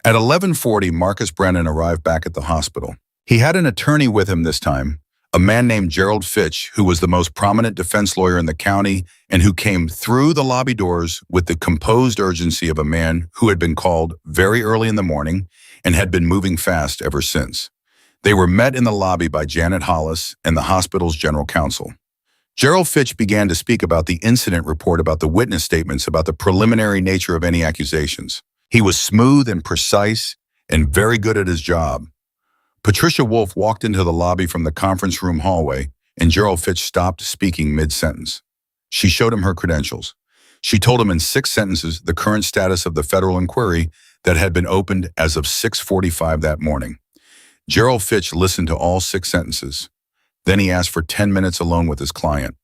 Speaker 1: At 11:40, Marcus Brennan arrived back at the hospital. He had an attorney with him this time, a man named Gerald Fitch, who was the most prominent defense lawyer in the county and who came through the lobby doors with the composed urgency of a man who had been called very early in the morning and had been moving fast ever since. They were met in the lobby by Janet Hollis and the hospital's general counsel. Gerald Fitch began to speak about the incident report, about the witness statements, about the preliminary nature of any accusations. He was smooth and precise and very good at his job. Patricia Wolf walked into the lobby from the conference room hallway, and Gerald Fitch stopped speaking mid-sentence. She showed him her credentials. She told him in 6 sentences the current status of the federal inquiry that had been opened as of 6:45 that morning. Gerald Fitch listened to all 6 sentences. Then he asked for 10 minutes alone with his client.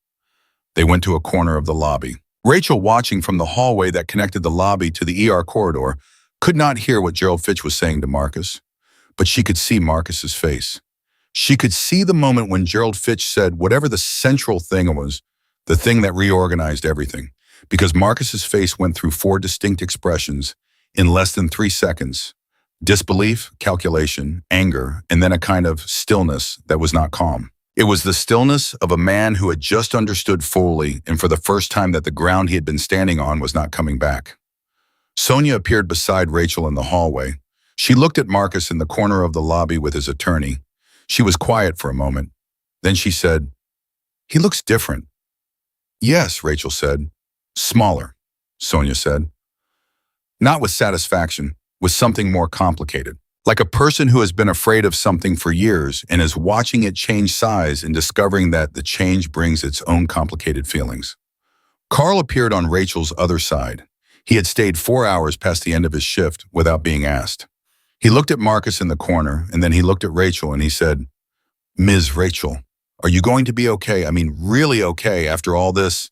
Speaker 1: They went to a corner of the lobby. Rachel, watching from the hallway that connected the lobby to the ER corridor, could not hear what Gerald Fitch was saying to Marcus, but she could see Marcus's face. She could see the moment when Gerald Fitch said whatever the central thing was, the thing that reorganized everything. Because Marcus's face went through four distinct expressions in less than 3 seconds. Disbelief, calculation, anger, and then a kind of stillness that was not calm. It was the stillness of a man who had just understood fully and for the first time that the ground he had been standing on was not coming back. Sonia appeared beside Rachel in the hallway. She looked at Marcus in the corner of the lobby with his attorney. She was quiet for a moment. Then she said, "He looks different." "Yes," Rachel said. "Smaller," Sonia said. Not with satisfaction, with something more complicated. Like a person who has been afraid of something for years and is watching it change size and discovering that the change brings its own complicated feelings. Carl appeared on Rachel's other side. He had stayed 4 hours past the end of his shift without being asked. He looked at Marcus in the corner, and then he looked at Rachel and he said, "Ms. Rachel, are you going to be okay? I mean, really okay after all this?"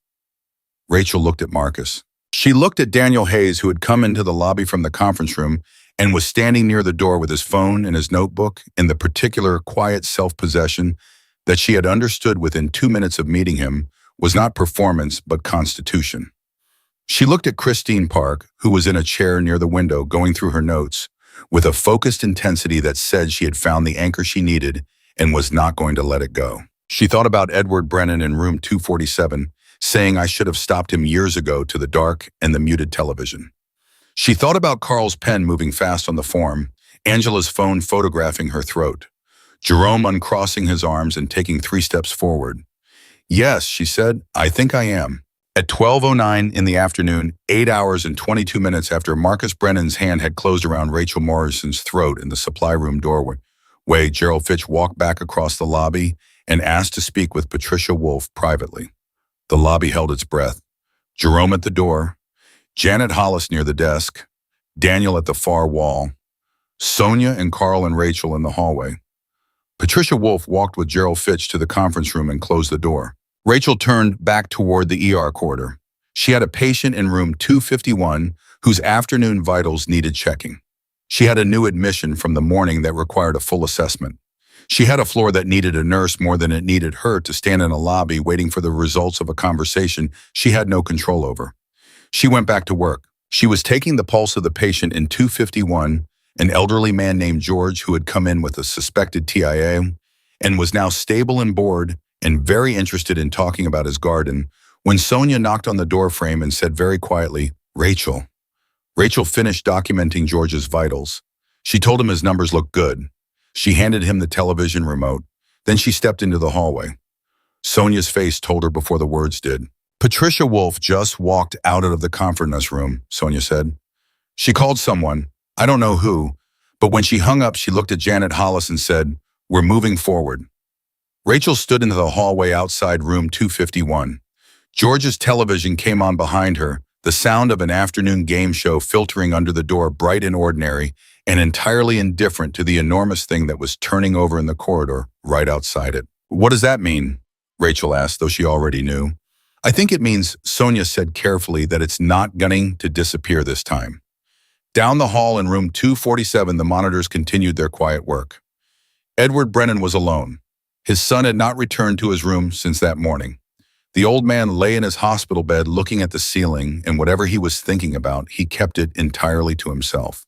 Speaker 1: Rachel looked at Marcus. She looked at Daniel Hayes, who had come into the lobby from the conference room and was standing near the door with his phone and his notebook in the particular quiet self-possession that she had understood within 2 minutes of meeting him was not performance but constitution. She looked at Christine Park, who was in a chair near the window going through her notes, with a focused intensity that said she had found the anchor she needed and was not going to let it go. She thought about Edward Brennan in room 247, saying I should have stopped him years ago to the dark and the muted television. She thought about Carl's pen moving fast on the form, Angela's phone photographing her throat, Jerome uncrossing his arms and taking 3 steps forward. "Yes," she said, "I think I am." At 12:09 in the afternoon, 8 hours and 22 minutes after Marcus Brennan's hand had closed around Rachel Morrison's throat in the supply room doorway, Gerald Fitch walked back across the lobby and asked to speak with Patricia Wolfe privately. The lobby held its breath. Jerome at the door, Janet Hollis near the desk, Daniel at the far wall, Sonia and Carl and Rachel in the hallway. Patricia Wolfe walked with Gerald Fitch to the conference room and closed the door. Rachel turned back toward the ER corridor. She had a patient in room 251 whose afternoon vitals needed checking. She had a new admission from the morning that required a full assessment. She had a floor that needed a nurse more than it needed her to stand in a lobby waiting for the results of a conversation she had no control over. She went back to work. She was taking the pulse of the patient in 251, an elderly man named George who had come in with a suspected TIA and was now stable and bored and very interested in talking about his garden, when Sonia knocked on the door frame and said very quietly, "Rachel." Rachel finished documenting George's vitals. She told him his numbers looked good. She handed him the television remote. Then she stepped into the hallway. Sonia's face told her before the words did. "Patricia Wolfe just walked out of the conference room," Sonia said. "She called someone, I don't know who, but when she hung up, she looked at Janet Hollis and said, 'We're moving forward.'" Rachel stood into the hallway outside room 251. George's television came on behind her, the sound of an afternoon game show filtering under the door, bright and ordinary, and entirely indifferent to the enormous thing that was turning over in the corridor right outside it. "What does that mean?" Rachel asked, though she already knew. "I think it means," Sonia said carefully, "that it's not going to disappear this time." Down the hall in room 247, the monitors continued their quiet work. Edward Brennan was alone. His son had not returned to his room since that morning. The old man lay in his hospital bed looking at the ceiling, and whatever he was thinking about, he kept it entirely to himself.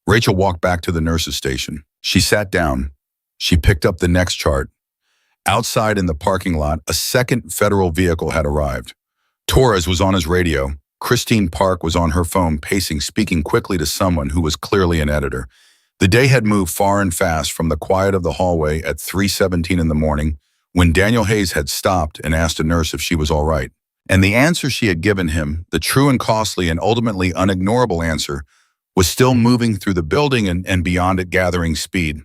Speaker 1: Rachel walked back to the nurse's station. She sat down. She picked up the next chart. Outside in the parking lot, a second federal vehicle had arrived. Torres was on his radio. Christine Park was on her phone, pacing, speaking quickly to someone who was clearly an editor. The day had moved far and fast from the quiet of the hallway at 3:17 in the morning, when Daniel Hayes had stopped and asked a nurse if she was all right. And the answer she had given him, the true and costly and ultimately unignorable answer, was still moving through the building and beyond it, gathering speed.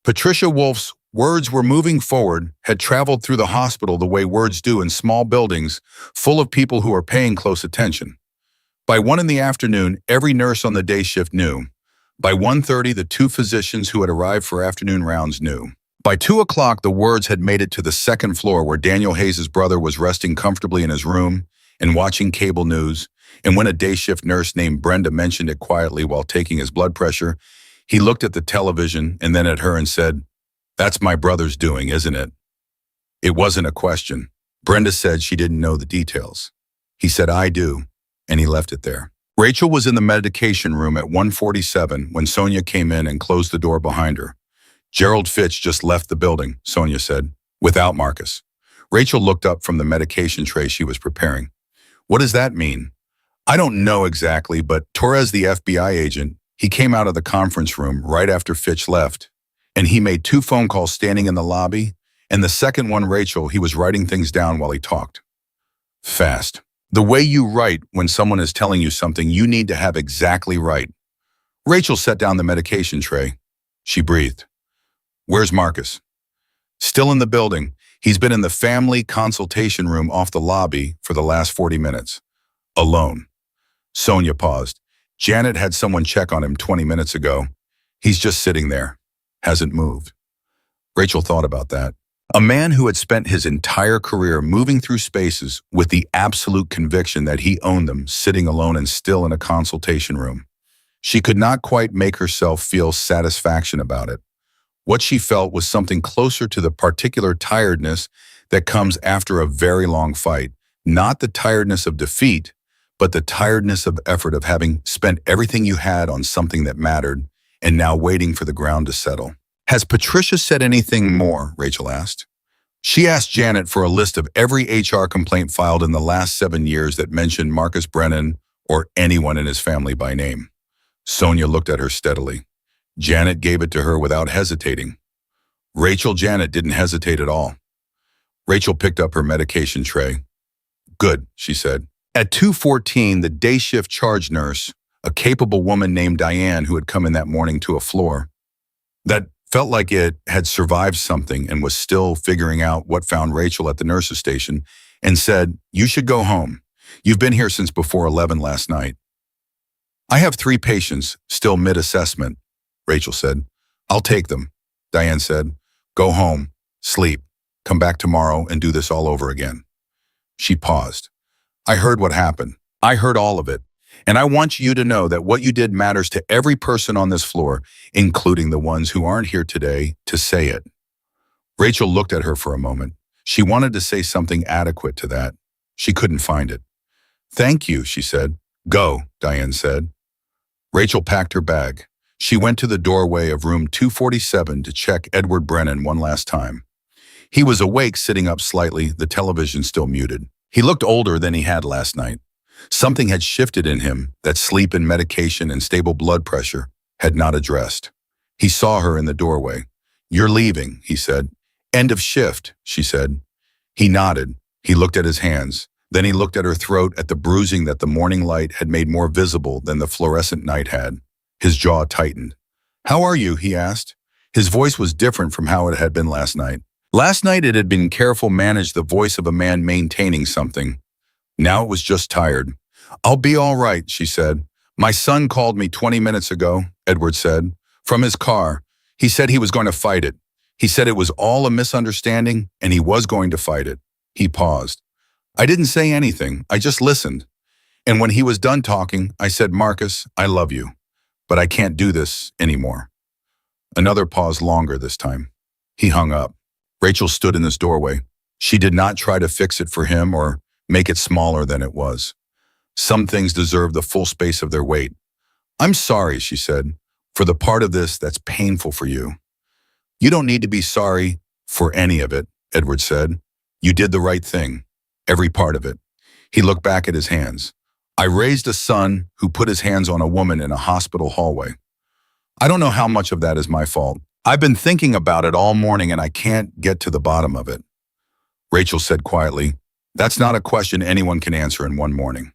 Speaker 1: Patricia Wolfe's words were moving forward, had traveled through the hospital the way words do in small buildings full of people who are paying close attention. By 1 in the afternoon, every nurse on the day shift knew. By 1:30, the 2 physicians who had arrived for afternoon rounds knew. By 2 o'clock, the words had made it to the second floor where Daniel Hayes' brother was resting comfortably in his room and watching cable news, and when a day shift nurse named Brenda mentioned it quietly while taking his blood pressure, he looked at the television and then at her and said, That's my brother's doing, isn't it? It wasn't a question. Brenda said she didn't know the details. He said, I do, and he left it there. Rachel was in the medication room at 1:47 when Sonia came in and closed the door behind her. Gerald Fitch just left the building, Sonia said, without Marcus. Rachel looked up from the medication tray she was preparing. What does that mean? I don't know exactly, but Torres, the FBI agent, he came out of the conference room right after Fitch left, and he made 2 phone calls standing in the lobby, and the second one, Rachel, he was writing things down while he talked. Fast. The way you write when someone is telling you something you need to have exactly right. Rachel set down the medication tray. She breathed. Where's Marcus? Still in the building. He's been in the family consultation room off the lobby for the last 40 minutes. Alone. Sonia paused. Janet had someone check on him 20 minutes ago. He's just sitting there. Hasn't moved. Rachel thought about that. A man who had spent his entire career moving through spaces with the absolute conviction that he owned them, sitting alone and still in a consultation room. She could not quite make herself feel satisfaction about it. What she felt was something closer to the particular tiredness that comes after a very long fight. Not the tiredness of defeat, but the tiredness of effort of having spent everything you had on something that mattered and now waiting for the ground to settle. Has Patricia said anything more? Rachel asked. She asked Janet for a list of every HR complaint filed in the last 7 years that mentioned Marcus Brennan or anyone in his family by name. Sonia looked at her steadily. Janet gave it to her without hesitating. Janet didn't hesitate at all. Rachel picked up her medication tray. Good, she said. At 2:14, the day shift charge nurse, a capable woman named Diane who had come in that morning to a floor that felt like it had survived something and was still figuring out what found Rachel at the nurse's station, and said, you should go home. You've been here since before 11 last night. I have 3 patients, still mid-assessment, Rachel said. I'll take them, Diane said. Go home, sleep, come back tomorrow and do this all over again. She paused. I heard what happened. I heard all of it. And I want you to know that what you did matters to every person on this floor, including the ones who aren't here today to say it. Rachel looked at her for a moment. She wanted to say something adequate to that. She couldn't find it. Thank you, she said. Go, Diane said. Rachel packed her bag. She went to the doorway of room 247 to check Edward Brennan one last time. He was awake, sitting up slightly, the television still muted. He looked older than he had last night. Something had shifted in him that sleep and medication and stable blood pressure had not addressed. He saw her in the doorway. You're leaving, he said. End of shift, she said. He nodded. He looked at his hands. Then he looked at her throat, at the bruising that the morning light had made more visible than the fluorescent night had. His jaw tightened. How are you? He asked. His voice was different from how it had been last night. Last night it had been careful, managed, the voice of a man maintaining something. Now it was just tired. I'll be all right, she said. My son called me 20 minutes ago, Edward said, from his car. He said he was going to fight it. He said it was all a misunderstanding and he was going to fight it. He paused. I didn't say anything. I just listened. And when he was done talking, I said, Marcus, I love you, but I can't do this anymore. Another pause, longer this time. He hung up. Rachel stood in this doorway. She did not try to fix it for him or make it smaller than it was. Some things deserve the full space of their weight. I'm sorry, she said, for the part of this that's painful for you. You don't need to be sorry for any of it, Edward said. You did the right thing, every part of it. He looked back at his hands. I raised a son who put his hands on a woman in a hospital hallway. I don't know how much of that is my fault. I've been thinking about it all morning and I can't get to the bottom of it. Rachel said quietly, that's not a question anyone can answer in one morning.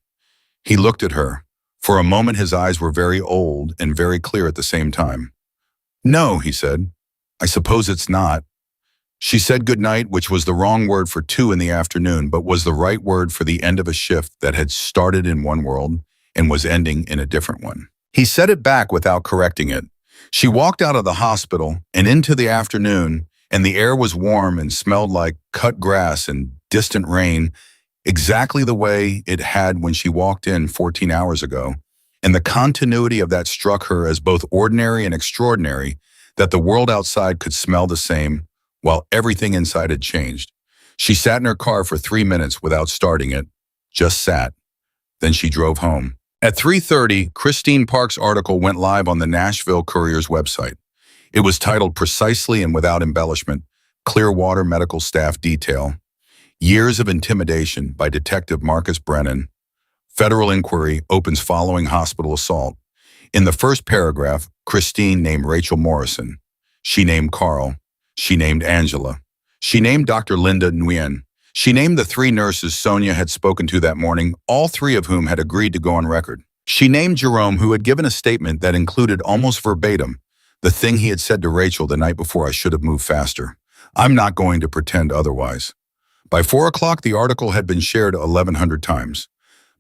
Speaker 1: He looked at her. For a moment his eyes were very old and very clear at the same time. No, he said. I suppose it's not. She said goodnight, which was the wrong word for 2 in the afternoon, but was the right word for the end of a shift that had started in one world and was ending in a different one. He said it back without correcting it. She walked out of the hospital and into the afternoon, and the air was warm and smelled like cut grass and distant rain, exactly the way it had when she walked in 14 hours ago. And the continuity of that struck her as both ordinary and extraordinary, that the world outside could smell the same, while everything inside had changed. She sat in her car for 3 minutes without starting it, just sat. Then she drove home. At 3:30, Christine Park's article went live on the Nashville Courier's website. It was titled precisely and without embellishment, Clearwater Medical Staff Detail, Years of Intimidation by Detective Marcus Brennan. Federal inquiry opens following hospital assault. In the first paragraph, Christine named Rachel Morrison. She named Carl. She named Angela. She named Dr. Linda Nguyen. She named the 3 nurses Sonia had spoken to that morning, all 3 of whom had agreed to go on record. She named Jerome, who had given a statement that included almost verbatim the thing he had said to Rachel the night before: I should have moved faster. I'm not going to pretend otherwise. By 4 o'clock, the article had been shared 1,100 times.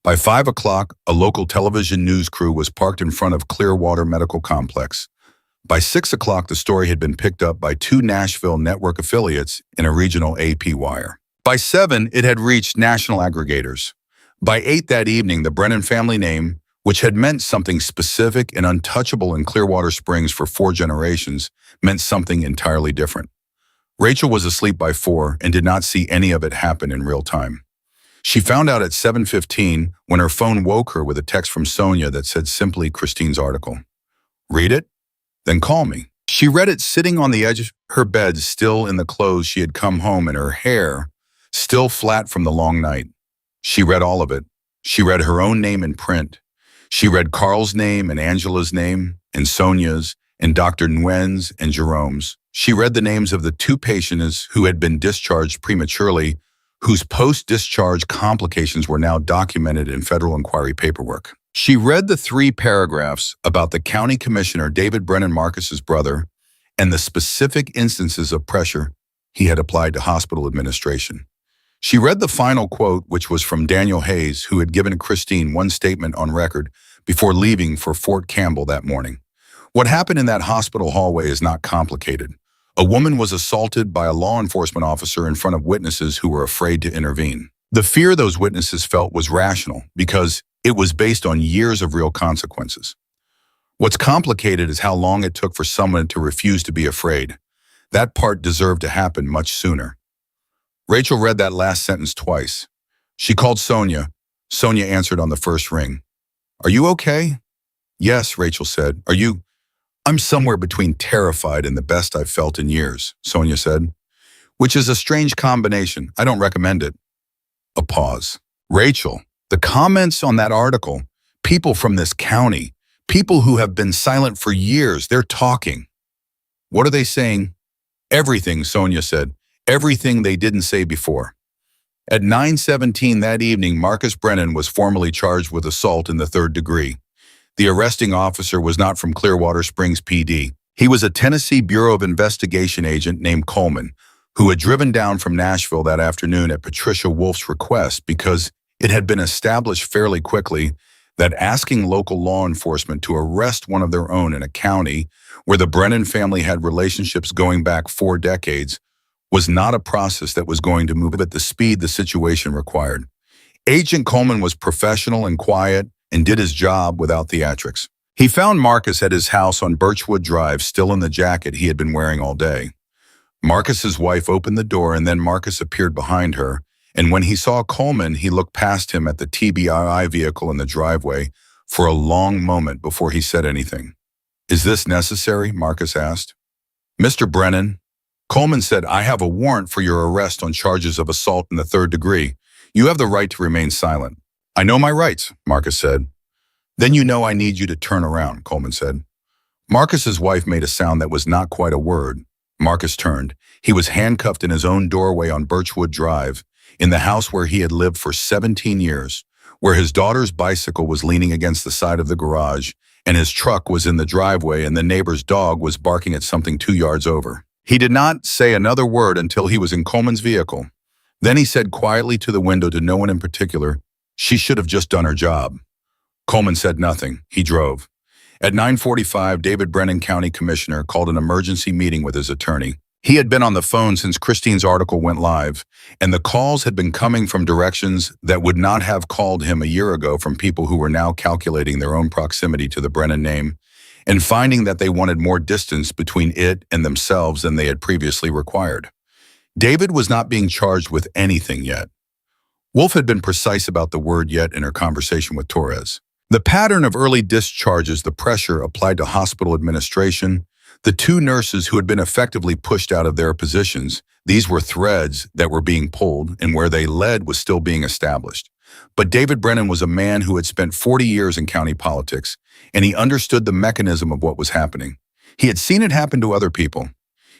Speaker 1: By 5 o'clock, a local television news crew was parked in front of Clearwater Medical Complex. By 6 o'clock, the story had been picked up by 2 Nashville network affiliates in a regional AP wire. By 7, it had reached national aggregators. By 8 that evening, the Brennan family name, which had meant something specific and untouchable in Clearwater Springs for 4 generations, meant something entirely different. Rachel was asleep by 4 and did not see any of it happen in real time. She found out at 7:15 when her phone woke her with a text from Sonia that said simply Christine's article. Read it? Then call me. She read it sitting on the edge of her bed, still in the clothes she had come home, and her hair still flat from the long night. She read all of it. She read her own name in print. She read Carl's name and Angela's name and Sonia's and Dr. Nguyen's and Jerome's. She read the names of the 2 patients who had been discharged prematurely, whose post-discharge complications were now documented in federal inquiry paperwork. She read the 3 paragraphs about the county commissioner, David Brennan Marcus's brother, and the specific instances of pressure he had applied to hospital administration. She read the final quote, which was from Daniel Hayes, who had given Christine one statement on record before leaving for Fort Campbell that morning. What happened in that hospital hallway is not complicated. A woman was assaulted by a law enforcement officer in front of witnesses who were afraid to intervene. The fear those witnesses felt was rational because it was based on years of real consequences. What's complicated is how long it took for someone to refuse to be afraid. That part deserved to happen much sooner. Rachel read that last sentence twice. She called Sonia. Sonia answered on the first ring. Are you okay? Yes, Rachel said. Are you? I'm somewhere between terrified and the best I've felt in years, Sonia said, which is a strange combination. I don't recommend it. A pause. Rachel, the comments on that article, people from this county, people who have been silent for years, they're talking. What are they saying? Everything, Sonia said. Everything they didn't say before. At 9:17 that evening, Marcus Brennan was formally charged with assault in the 3rd degree. The arresting officer was not from Clearwater Springs PD. He was a Tennessee Bureau of Investigation agent named Coleman, who had driven down from Nashville that afternoon at Patricia Wolf's request because it had been established fairly quickly that asking local law enforcement to arrest one of their own in a county where the Brennan family had relationships going back 4 decades was not a process that was going to move at the speed the situation required. Agent Coleman was professional and quiet and did his job without theatrics. He found Marcus at his house on Birchwood Drive, still in the jacket he had been wearing all day. Marcus's wife opened the door, and then Marcus appeared behind her, and when he saw Coleman, he looked past him at the TBII vehicle in the driveway for a long moment before he said anything. Is this necessary? Marcus asked. Mr. Brennan, Coleman said, I have a warrant for your arrest on charges of assault in the 3rd degree. You have the right to remain silent. I know my rights, Marcus said. Then you know I need you to turn around, Coleman said. Marcus's wife made a sound that was not quite a word. Marcus turned. He was handcuffed in his own doorway on Birchwood Drive, in the house where he had lived for 17 years, where his daughter's bicycle was leaning against the side of the garage, and his truck was in the driveway, and the neighbor's dog was barking at something 2 yards over. He did not say another word until he was in Coleman's vehicle. Then he said quietly to the window to no one in particular, she should have just done her job. Coleman said nothing. He drove. At 9:45, David Brennan County Commissioner called an emergency meeting with his attorney. He had been on the phone since Christine's article went live, and the calls had been coming from directions that would not have called him a year ago from people who were now calculating their own proximity to the Brennan name and finding that they wanted more distance between it and themselves than they had previously required. David was not being charged with anything yet. Wolf had been precise about the word yet in her conversation with Torres. The pattern of early discharges, the pressure applied to hospital administration, the two nurses who had been effectively pushed out of their positions, these were threads that were being pulled, and where they led was still being established. But David Brennan was a man who had spent 40 years in county politics, and he understood the mechanism of what was happening. He had seen it happen to other people.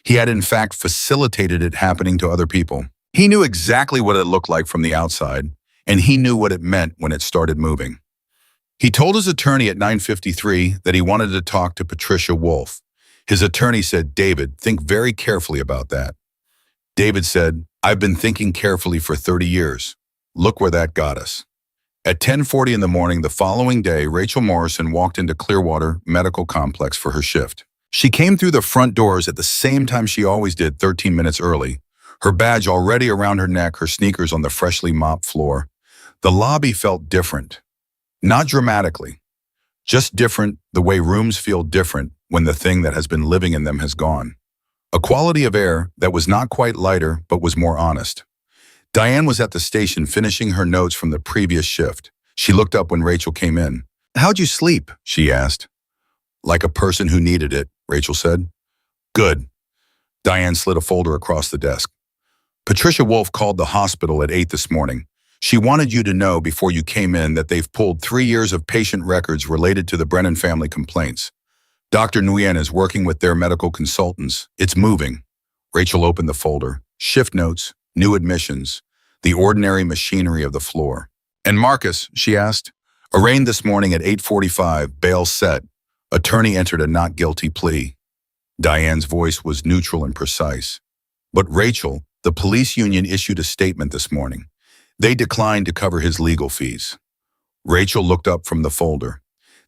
Speaker 1: He had in fact facilitated it happening to other people. He knew exactly what it looked like from the outside, and he knew what it meant when it started moving. He told his attorney at 9:53 that he wanted to talk to Patricia Wolf. His attorney said, "David, think very carefully about that." David said, "I've been thinking carefully for 30 years. Look where that got us." At 10:40 in the morning the following day, Rachel Morrison walked into Clearwater Medical Complex for her shift. She came through the front doors at the same time she always did, 13 minutes early, her badge already around her neck, her sneakers on the freshly mopped floor. The lobby felt different. Not dramatically, just different the way rooms feel different when the thing that has been living in them has gone. A quality of air that was not quite lighter but was more honest. Diane was at the station finishing her notes from the previous shift. She looked up when Rachel came in. "How'd you sleep?" she asked. "Like a person who needed it," Rachel said. "Good." Diane slid a folder across the desk. "Patricia Wolf called the hospital at 8 this morning. She wanted you to know before you came in that they've pulled 3 years of patient records related to the Brennan family complaints. Dr. Nguyen is working with their medical consultants. It's moving." Rachel opened the folder. Shift notes, new admissions, the ordinary machinery of the floor. "And Marcus?" she asked. "Arraigned this morning at 8:45, bail set. Attorney entered a not guilty plea." Diane's voice was neutral and precise. "But Rachel, the police union issued a statement this morning. They declined to cover his legal fees." Rachel looked up from the folder.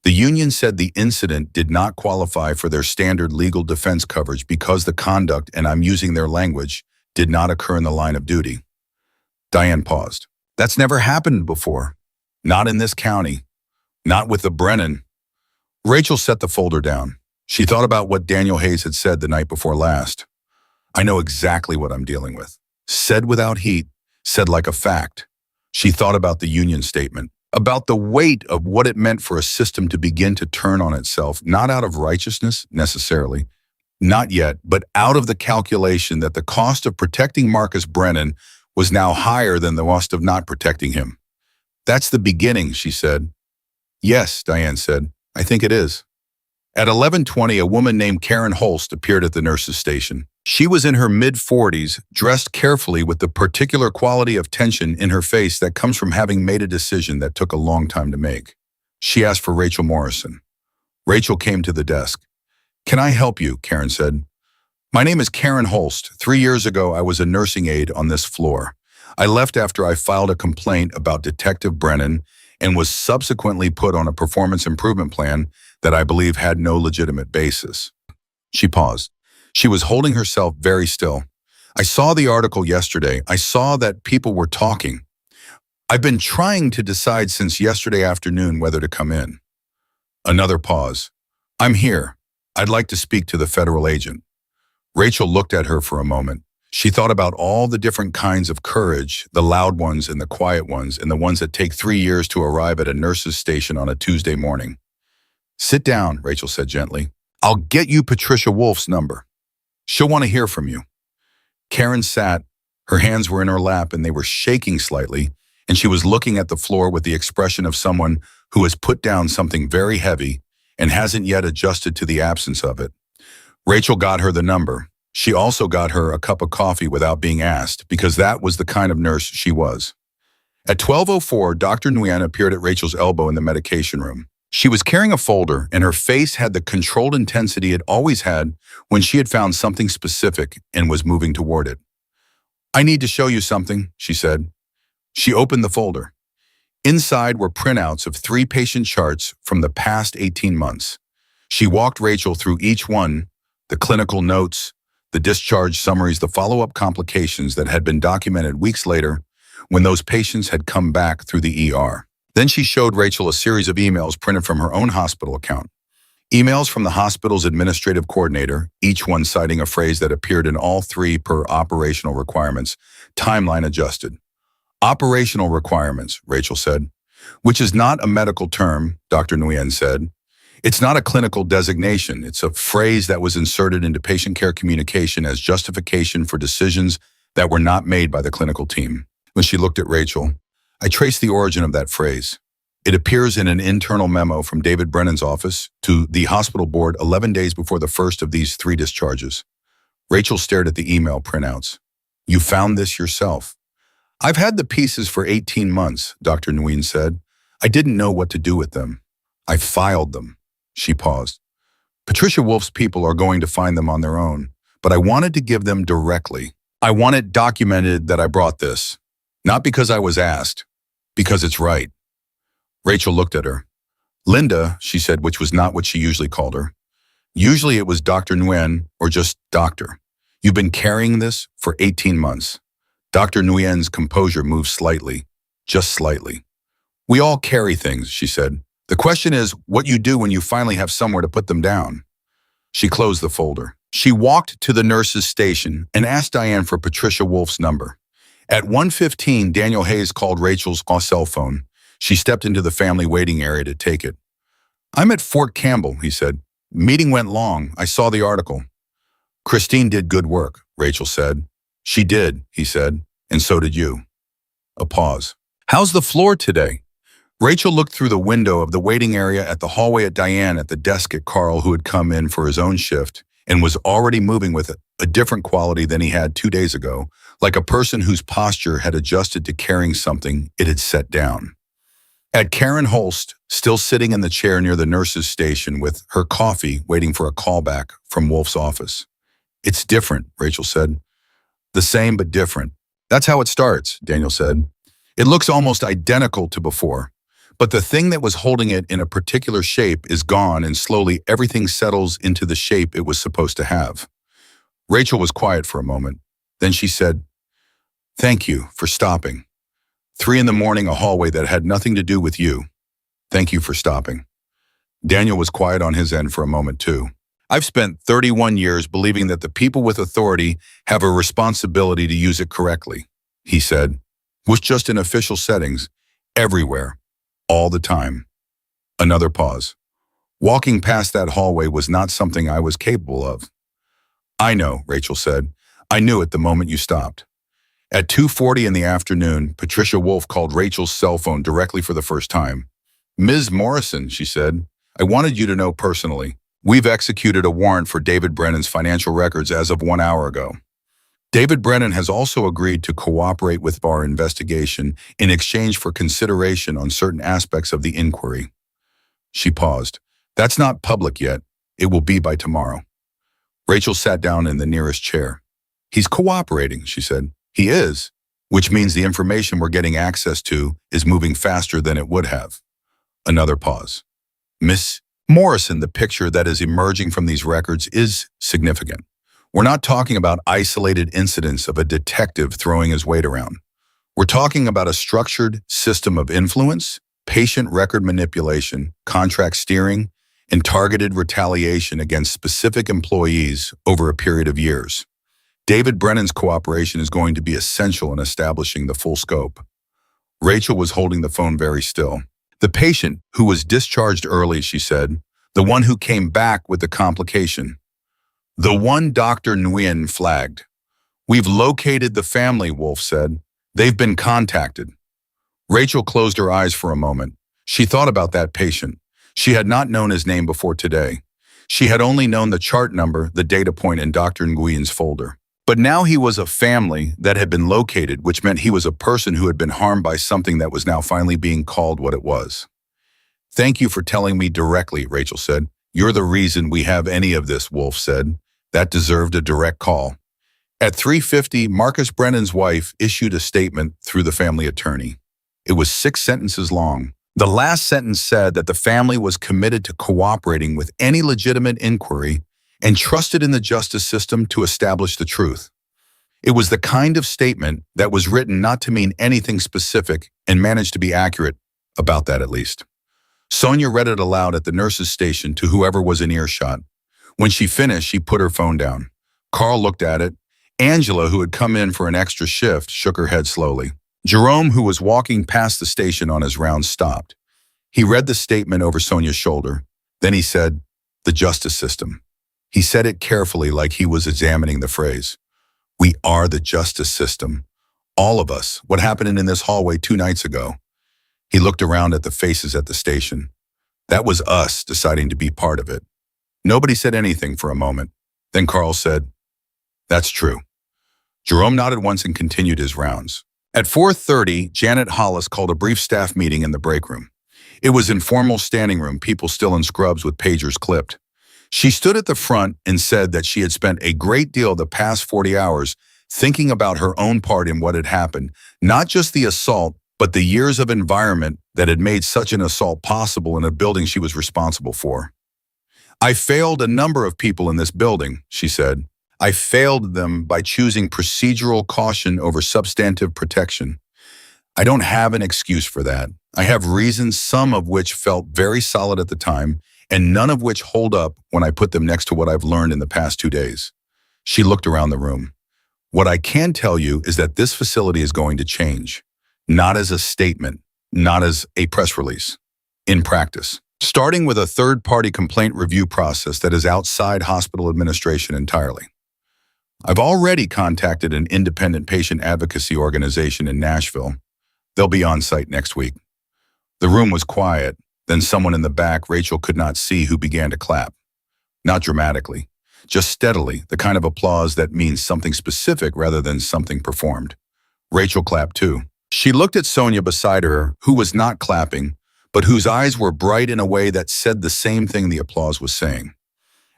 Speaker 1: The union said the incident did not qualify for their standard legal defense coverage because the conduct, and I'm using their language, did not occur in the line of duty. Diane paused. "That's never happened before. Not in this county. Not with the Brennan." Rachel set the folder down. She thought about what Daniel Hayes had said the night before last. "I know exactly what I'm dealing with." Said without heat, said like a fact. She thought about the union statement, about the weight of what it meant for a system to begin to turn on itself, not out of righteousness necessarily, not yet, but out of the calculation that the cost of protecting Marcus Brennan was now higher than the cost of not protecting him. "That's the beginning," she said. "Yes," Diane said, "I think it is." At 11:20, a woman named Karen Holst appeared at the nurse's station. She was in her mid-40s, dressed carefully with the particular quality of tension in her face that comes from having made a decision that took a long time to make. She asked for Rachel Morrison. Rachel came to the desk. "Can I help you?" Karen said. "My name is Karen Holst. 3 years ago, I was a nursing aide on this floor. I left after I filed a complaint about Detective Brennan and was subsequently put on a performance improvement plan that I believe had no legitimate basis." She paused. She was holding herself very still. "I saw the article yesterday. I saw that people were talking. I've been trying to decide since yesterday afternoon whether to come in." Another pause. "I'm here. I'd like to speak to the federal agent." Rachel looked at her for a moment. She thought about all the different kinds of courage, the loud ones and the quiet ones, and the ones that take 3 years to arrive at a nurse's station on a Tuesday morning. "Sit down," Rachel said gently. "I'll get you Patricia Wolf's number. She'll want to hear from you." Karen sat. Her hands were in her lap and they were shaking slightly, and she was looking at the floor with the expression of someone who has put down something very heavy and hasn't yet adjusted to the absence of it. Rachel got her the number. She also got her a cup of coffee without being asked, because that was the kind of nurse she was. At 12:04, Dr. Nguyen appeared at Rachel's elbow in the medication room. She was carrying a folder, and her face had the controlled intensity it always had when she had found something specific and was moving toward it. "I need to show you something," she said. She opened the folder. Inside were printouts of 3 patient charts from the past 18 months. She walked Rachel through each one, the clinical notes, the discharge summaries, the follow-up complications that had been documented weeks later when those patients had come back through the ER. Then she showed Rachel a series of emails printed from her own hospital account. Emails from the hospital's administrative coordinator, each one citing a phrase that appeared in all three per operational requirements, timeline adjusted. Operational requirements, Rachel said, which is not a medical term, Dr. Nguyen said. It's not a clinical designation. It's a phrase that was inserted into patient care communication as justification for decisions that were not made by the clinical team. When she looked at Rachel, I traced the origin of that phrase. It appears in an internal memo from David Brennan's office to the hospital board 11 days before the first of these three discharges. Rachel stared at the email printouts. You found this yourself. I've had the pieces for 18 months, Dr. Nguyen said. I didn't know what to do with them. I filed them. She paused. Patricia Wolf's people are going to find them on their own, but I wanted to give them directly. I want it documented that I brought this. Not because I was asked, because it's right. Rachel looked at her. Linda, she said, which was not what she usually called her. Usually it was Dr. Nguyen or just doctor. You've been carrying this for 18 months. Dr. Nguyen's composure moved slightly, just slightly. We all carry things, she said. The question is what you do when you finally have somewhere to put them down. She closed the folder. She walked to the nurse's station and asked Diane for Patricia Wolf's number. At 1:15, Daniel Hayes called Rachel's cell phone. She stepped into the family waiting area to take it. I'm at Fort Campbell, he said. Meeting went long. I saw the article. Christine did good work, Rachel said. She did, he said, and so did you. A pause. How's the floor today? Rachel looked through the window of the waiting area at the hallway at Diane at the desk at Carl, who had come in for his own shift and was already moving with a different quality than he had 2 days ago, like a person whose posture had adjusted to carrying something it had set down. At Karen Holst, still sitting in the chair near the nurse's station with her coffee waiting for a callback from Wolf's office. It's different, Rachel said. The same but different. That's how it starts, Daniel said. It looks almost identical to before, but the thing that was holding it in a particular shape is gone and slowly everything settles into the shape it was supposed to have. Rachel was quiet for a moment. Then she said, Thank you for stopping. 3 in the morning, a hallway that had nothing to do with you. Thank you for stopping. Daniel was quiet on his end for a moment too. I've spent 31 years believing that the people with authority have a responsibility to use it correctly, he said, was just in official settings, everywhere, all the time. Another pause. Walking past that hallway was not something I was capable of. I know, Rachel said. I knew it the moment you stopped. At 2:40 in the afternoon, Patricia Wolf called Rachel's cell phone directly for the first time. Ms. Morrison, she said, I wanted you to know personally. We've executed a warrant for David Brennan's financial records as of 1 hour ago. David Brennan has also agreed to cooperate with our investigation in exchange for consideration on certain aspects of the inquiry. She paused. That's not public yet. It will be by tomorrow. Rachel sat down in the nearest chair. He's cooperating, she said. He is, which means the information we're getting access to is moving faster than it would have. Another pause. Miss Morrison, the picture that is emerging from these records is significant. We're not talking about isolated incidents of a detective throwing his weight around. We're talking about a structured system of influence, patient record manipulation, contract steering, and targeted retaliation against specific employees over a period of years. David Brennan's cooperation is going to be essential in establishing the full scope. Rachel was holding the phone very still. The patient who was discharged early, she said, the one who came back with the complication. The one Dr. Nguyen flagged. We've located the family, Wolf said. They've been contacted. Rachel closed her eyes for a moment. She thought about that patient. She had not known his name before today. She had only known the chart number, the data point in Dr. Nguyen's folder. But now he was a family that had been located, which meant he was a person who had been harmed by something that was now finally being called what it was. Thank you for telling me directly, Rachel said. You're the reason we have any of this, Wolf said. That deserved a direct call. At 3:50, Marcus Brennan's wife issued a statement through the family attorney. It was 6 sentences long. The last sentence said that the family was committed to cooperating with any legitimate inquiry and trusted in the justice system to establish the truth. It was the kind of statement that was written not to mean anything specific and managed to be accurate, about that at least. Sonia read it aloud at the nurse's station to whoever was in earshot. When she finished, she put her phone down. Carl looked at it. Angela, who had come in for an extra shift, shook her head slowly. Jerome, who was walking past the station on his rounds, stopped. He read the statement over Sonia's shoulder. Then he said, "The justice system." He said it carefully, like he was examining the phrase. "We are the justice system. All of us. What happened in this hallway 2 nights ago?" He looked around at the faces at the station. That was us deciding to be part of it. Nobody said anything for a moment. Then Carl said, "That's true." Jerome nodded once and continued his rounds. At 4:30, Janet Hollis called a brief staff meeting in the break room. It was informal standing room, people still in scrubs with pagers clipped. She stood at the front and said that she had spent a great deal of the past 40 hours thinking about her own part in what had happened, not just the assault, but the years of environment that had made such an assault possible in a building she was responsible for. "I failed a number of people in this building," she said. "I failed them by choosing procedural caution over substantive protection. I don't have an excuse for that. I have reasons, some of which felt very solid at the time, and none of which hold up when I put them next to what I've learned in the past 2 days." She looked around the room. "What I can tell you is that this facility is going to change. Not as a statement, not as a press release. In practice. Starting with a third-party complaint review process that is outside hospital administration entirely. I've already contacted an independent patient advocacy organization in Nashville. They'll be on site next week." The room was quiet. Then someone in the back Rachel could not see who began to clap. Not dramatically, just steadily, the kind of applause that means something specific rather than something performed. Rachel clapped too. She looked at Sonia beside her, who was not clapping, but whose eyes were bright in a way that said the same thing the applause was saying.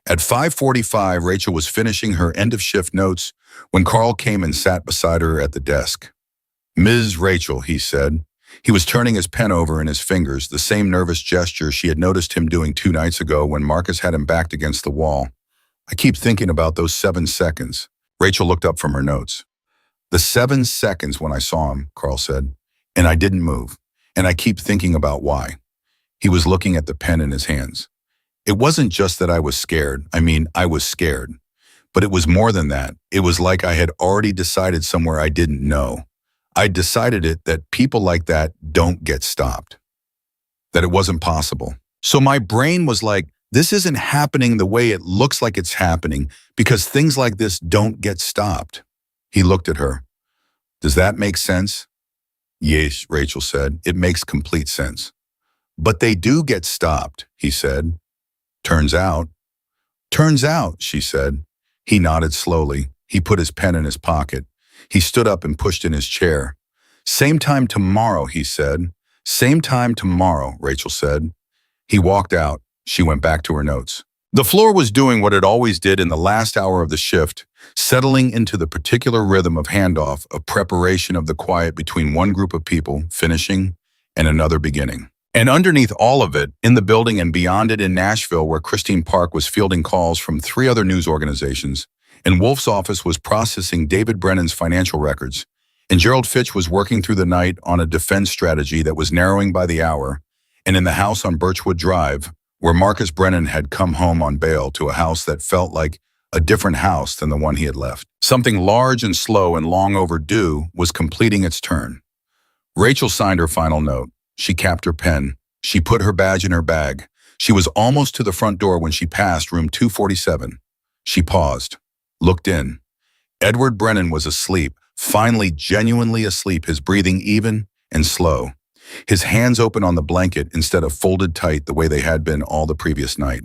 Speaker 1: At 5:45, Rachel was finishing her end-of-shift notes when Carl came and sat beside her at the desk. "Ms. Rachel," he said. He was turning his pen over in his fingers, the same nervous gesture she had noticed him doing 2 nights ago when Marcus had him backed against the wall. "I keep thinking about those 7 seconds. Rachel looked up from her notes. "The 7 seconds when I saw him," Carl said, "and I didn't move. And I keep thinking about why." He was looking at the pen in his hands. "It wasn't just that I was scared. I was scared. But it was more than that. It was like I had already decided somewhere I didn't know. I decided that people like that don't get stopped. That it wasn't possible. So my brain was like, this isn't happening the way it looks like it's happening because things like this don't get stopped." He looked at her. "Does that make sense?" "Yes," Rachel said. "It makes complete sense." "But they do get stopped," he said. Turns out, she said. He nodded slowly. He put his pen in his pocket. He stood up and pushed in his chair. "Same time tomorrow," he said. "Same time tomorrow," Rachel said. He walked out. She went back to her notes. The floor was doing what it always did in the last hour of the shift, settling into the particular rhythm of handoff, of preparation of the quiet between one group of people, finishing, and another beginning. And underneath all of it, in the building and beyond it in Nashville, where Christine Park was fielding calls from 3 other news organizations, and Wolf's office was processing David Brennan's financial records, and Gerald Fitch was working through the night on a defense strategy that was narrowing by the hour, and in the house on Birchwood Drive, where Marcus Brennan had come home on bail to a house that felt like a different house than the one he had left. Something large and slow and long overdue was completing its turn. Rachel signed her final note. She capped her pen. She put her badge in her bag. She was almost to the front door when she passed room 247. She paused, looked in. Edward Brennan was asleep, finally genuinely asleep, his breathing even and slow. His hands open on the blanket instead of folded tight the way they had been all the previous night.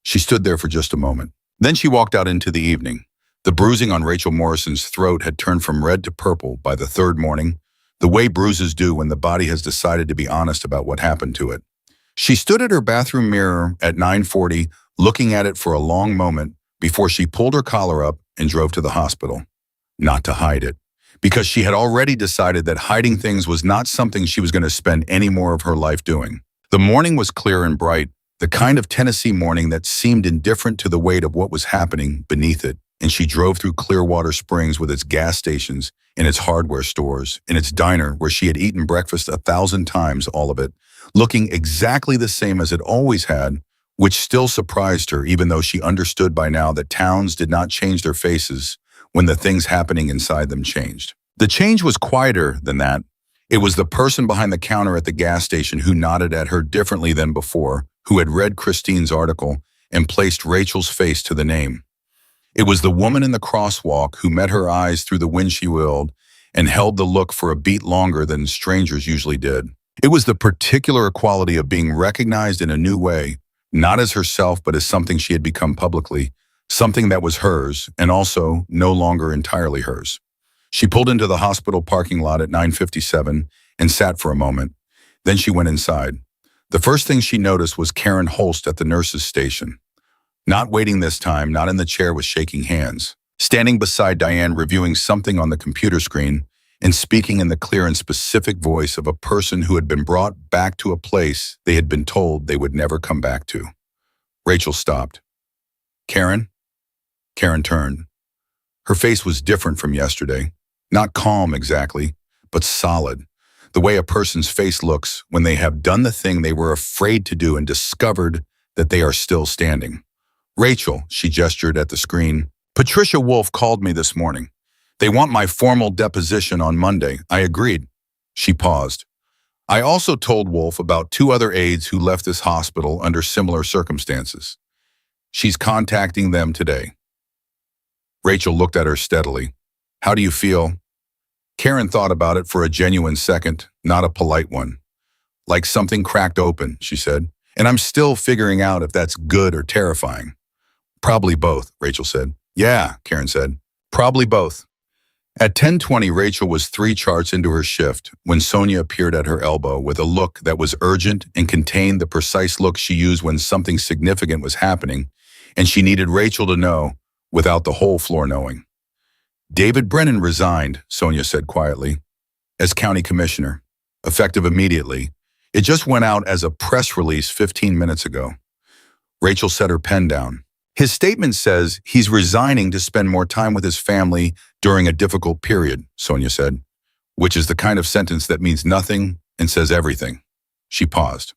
Speaker 1: She stood there for just a moment. Then she walked out into the evening. The bruising on Rachel Morrison's throat had turned from red to purple by the 3rd morning, the way bruises do when the body has decided to be honest about what happened to it. She stood at her bathroom mirror at 9:40, looking at it for a long moment before she pulled her collar up and drove to the hospital. Not to hide it, because she had already decided that hiding things was not something she was going to spend any more of her life doing. The morning was clear and bright, the kind of Tennessee morning that seemed indifferent to the weight of what was happening beneath it and she drove through Clearwater Springs with its gas stations and its hardware stores and its diner where she had eaten breakfast 1,000 times, all of it, looking exactly the same as it always had, which still surprised her even though she understood by now that towns did not change their faces when the things happening inside them changed. The change was quieter than that. It was the person behind the counter at the gas station who nodded at her differently than before, who had read Christine's article and placed Rachel's face to the name. It was the woman in the crosswalk who met her eyes through the windshield and held the look for a beat longer than strangers usually did. It was the particular quality of being recognized in a new way, not as herself but as something she had become publicly, something that was hers and also no longer entirely hers. She pulled into the hospital parking lot at 9:57 and sat for a moment. Then she went inside. The first thing she noticed was Karen Holst at the nurse's station. Not waiting this time, not in the chair with shaking hands. Standing beside Diane reviewing something on the computer screen and speaking in the clear and specific voice of a person who had been brought back to a place they had been told they would never come back to. Rachel stopped. "Karen?" Karen turned. Her face was different from yesterday. Not calm exactly, but solid. The way a person's face looks when they have done the thing they were afraid to do and discovered that they are still standing. "Rachel," she gestured at the screen, "Patricia Wolf called me this morning. They want my formal deposition on Monday." I agreed. She paused. "I also told Wolf about 2 other aides who left this hospital under similar circumstances. She's contacting them today." Rachel looked at her steadily. "How do you feel?" Karen thought about it for a genuine second, not a polite one. "Like something cracked open," she said, "and I'm still figuring out if that's good or terrifying." "Probably both," Rachel said. "Yeah," Karen said. "Probably both." At 10:20, Rachel was 3 charts into her shift when Sonia appeared at her elbow with a look that was urgent and contained the precise look she used when something significant was happening, and she needed Rachel to know without the whole floor knowing. "David Brennan resigned," Sonia said quietly, "as county commissioner, effective immediately. It just went out as a press release 15 minutes ago." Rachel set her pen down. "His statement says he's resigning to spend more time with his family during a difficult period," Sonia said, "which is the kind of sentence that means nothing and says everything." She paused.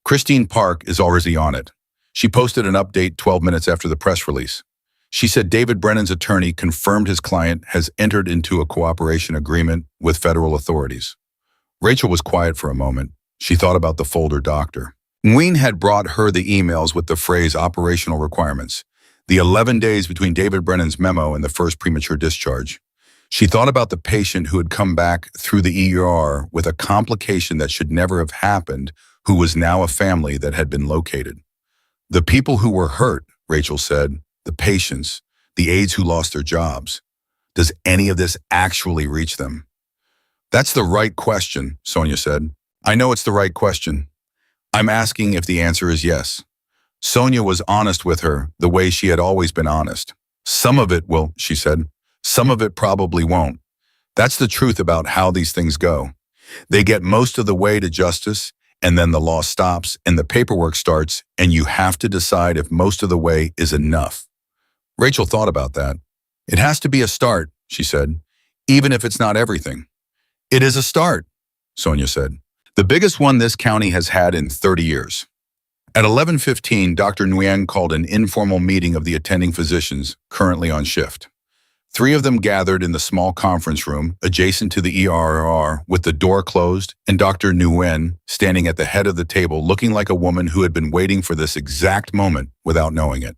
Speaker 1: "Christine Park is already on it. She posted an update 12 minutes after the press release. She said David Brennan's attorney confirmed his client has entered into a cooperation agreement with federal authorities." Rachel was quiet for a moment. She thought about the folder doctor. Nguyen had brought her the emails with the phrase operational requirements, the 11 days between David Brennan's memo and the first premature discharge. She thought about the patient who had come back through the ER with a complication that should never have happened, who was now a family that had been located. The people who were hurt, Rachel said, the patients, the aides who lost their jobs. Does any of this actually reach them? "That's the right question," Sonia said. "I know it's the right question. I'm asking if the answer is yes." Sonia was honest with her, the way she had always been honest. "Some of it will," she said. "Some of it probably won't. That's the truth about how these things go. They get most of the way to justice, and then the law stops and the paperwork starts, and you have to decide if most of the way is enough." Rachel thought about that. "It has to be a start," she said, "even if it's not everything." "It is a start," Sonia said. "The biggest one this county has had in 30 years. At 11:15, Dr. Nguyen called an informal meeting of the attending physicians currently on shift. 3 of them gathered in the small conference room adjacent to the ERR with the door closed and Dr. Nguyen standing at the head of the table looking like a woman who had been waiting for this exact moment without knowing it.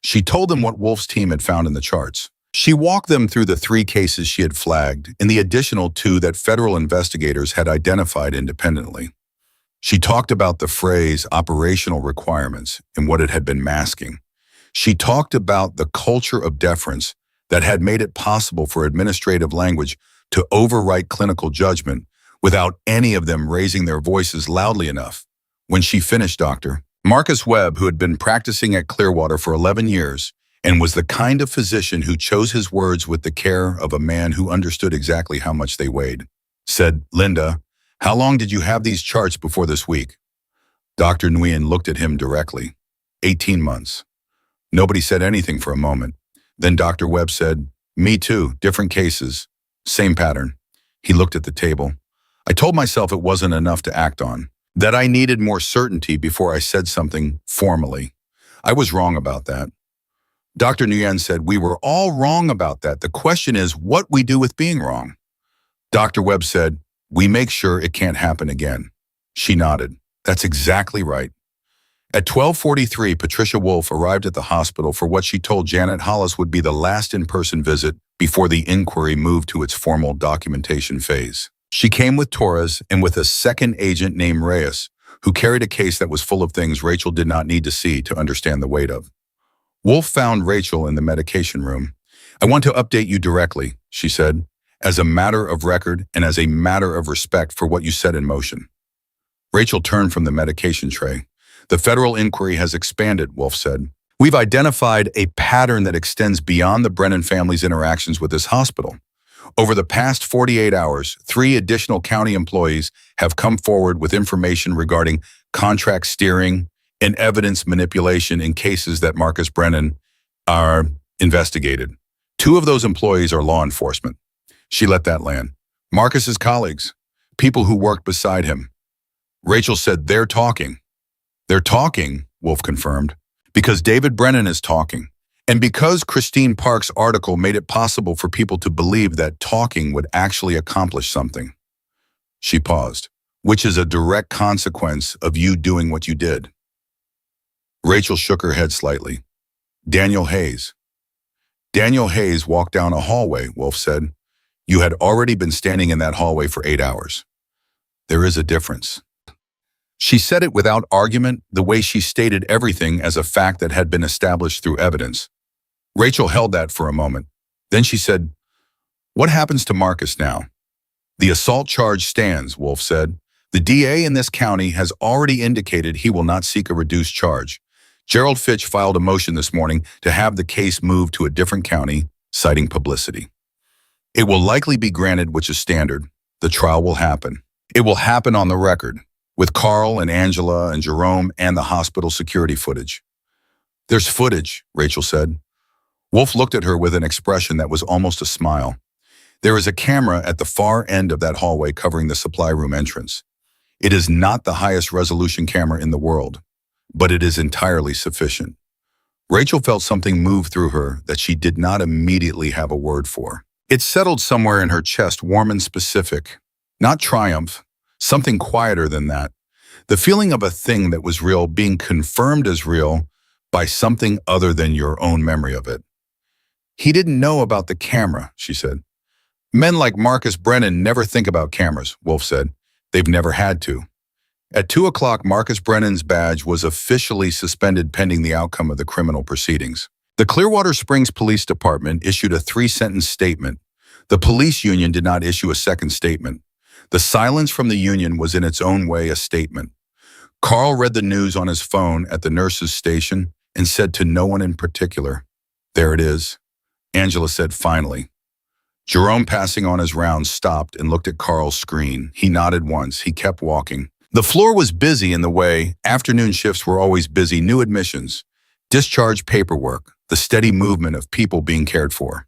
Speaker 1: She told them what Wolf's team had found in the charts. She walked them through the 3 cases she had flagged and the additional 2 that federal investigators had identified independently. She talked about the phrase operational requirements and what it had been masking. She talked about the culture of deference that had made it possible for administrative language to overwrite clinical judgment without any of them raising their voices loudly enough. When she finished, Dr. Marcus Webb, who had been practicing at Clearwater for 11 years and was the kind of physician who chose his words with the care of a man who understood exactly how much they weighed, said, "Linda, how long did you have these charts before this week?" Dr. Nguyen looked at him directly. 18 months. Nobody said anything for a moment. Then Dr. Webb said, "Me too, different cases. Same pattern." He looked at the table. "I told myself it wasn't enough to act on, that I needed more certainty before I said something formally. I was wrong about that." Dr. Nguyen said, "We were all wrong about that. The question is what we do with being wrong." Dr. Webb said, "We make sure it can't happen again." She nodded. "That's exactly right." At 12:43, Patricia Wolfe arrived at the hospital for what she told Janet Hollis would be the last in-person visit before the inquiry moved to its formal documentation phase. She came with Torres and with a second agent named Reyes, who carried a case that was full of things Rachel did not need to see to understand the weight of. Wolfe found Rachel in the medication room. "I want to update you directly," she said, "as a matter of record and as a matter of respect for what you set in motion." Rachel turned from the medication tray. "The federal inquiry has expanded," Wolfe said. "We've identified a pattern that extends beyond the Brennan family's interactions with this hospital. Over the past 48 hours, 3 additional county employees have come forward with information regarding contract steering and evidence manipulation in cases that Marcus Brennan are investigated. 2 of those employees are law enforcement." She let that land. "Marcus's colleagues, people who worked beside him." Rachel said, "They're talking." "They're talking," Wolfe confirmed, "because David Brennan is talking. And because Christine Park's article made it possible for people to believe that talking would actually accomplish something." She paused. "Which is a direct consequence of you doing what you did." Rachel shook her head slightly. "Daniel Hayes." "Daniel Hayes walked down a hallway," Wolfe said. "You had already been standing in that hallway for 8 hours. There is a difference." She said it without argument, the way she stated everything as a fact that had been established through evidence. Rachel held that for a moment. Then she said, "What happens to Marcus now?" "The assault charge stands," Wolfe said. "The DA in this county has already indicated he will not seek a reduced charge. Gerald Fitch filed a motion this morning to have the case moved to a different county, citing publicity. It will likely be granted, which is standard. The trial will happen. It will happen on the record, with Carl and Angela and Jerome and the hospital security footage." "There's footage," Rachel said. Wolfe looked at her with an expression that was almost a smile. "There is a camera at the far end of that hallway covering the supply room entrance. It is not the highest resolution camera in the world, but it is entirely sufficient." Rachel felt something move through her that she did not immediately have a word for. It settled somewhere in her chest, warm and specific. Not triumph, something quieter than that. The feeling of a thing that was real being confirmed as real by something other than your own memory of it. "He didn't know about the camera," she said. "Men like Marcus Brennan never think about cameras," Wolfe said. "They've never had to." At 2 o'clock, Marcus Brennan's badge was officially suspended pending the outcome of the criminal proceedings. The Clearwater Springs Police Department issued a 3-sentence statement. The police union did not issue a second statement. The silence from the union was in its own way a statement. Carl read the news on his phone at the nurse's station and said to no one in particular, "There it is." Angela said finally. Jerome, passing on his rounds, stopped and looked at Carl's screen. He nodded once. He kept walking. The floor was busy in the way afternoon shifts were always busy. New admissions, discharge paperwork, the steady movement of people being cared for.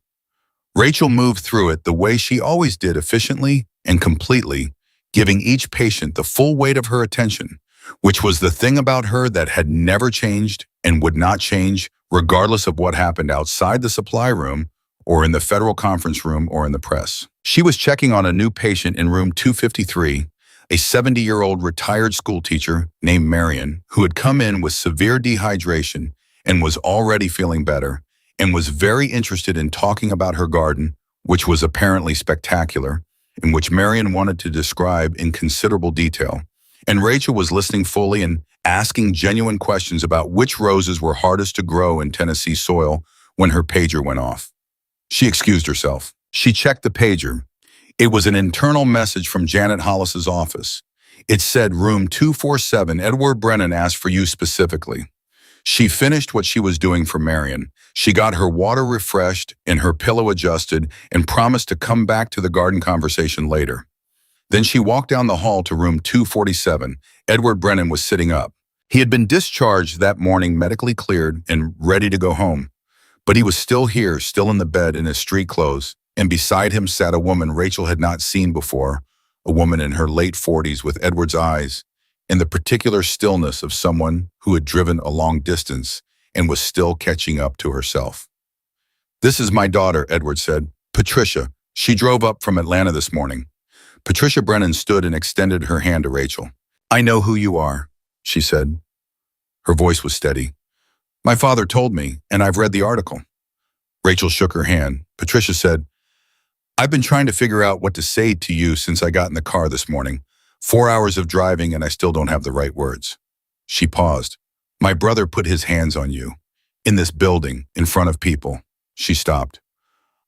Speaker 1: Rachel moved through it the way she always did, efficiently and completely, giving each patient the full weight of her attention, which was the thing about her that had never changed and would not change, regardless of what happened outside the supply room or in the federal conference room or in the press. She was checking on a new patient in room 253, a 70-year-old retired school teacher named Marion, who had come in with severe dehydration and was already feeling better, and was very interested in talking about her garden, which was apparently spectacular, and which Marion wanted to describe in considerable detail. And Rachel was listening fully and asking genuine questions about which roses were hardest to grow in Tennessee soil when her pager went off. She excused herself. She checked the pager. It was an internal message from Janet Hollis's office. It said, "Room 247, Edward Brennan asked for you specifically." She finished what she was doing for Marion. She got her water refreshed and her pillow adjusted and promised to come back to the garden conversation later. Then she walked down the hall to room 247. Edward Brennan was sitting up. He had been discharged that morning, medically cleared and ready to go home. But he was still here, still in the bed in his street clothes, and beside him sat a woman Rachel had not seen before, a woman in her late 40s with Edward's eyes, and the particular stillness of someone who had driven a long distance and was still catching up to herself. "This is my daughter," Edward said. "Patricia. She drove up from Atlanta this morning." Patricia Brennan stood and extended her hand to Rachel. "I know who you are," she said. Her voice was steady. "My father told me, and I've read the article." Rachel shook her hand. Patricia said, "I've been trying to figure out what to say to you since I got in the car this morning. 4 hours of driving and I still don't have the right words." She paused. "My brother put his hands on you. In this building, in front of people." She stopped.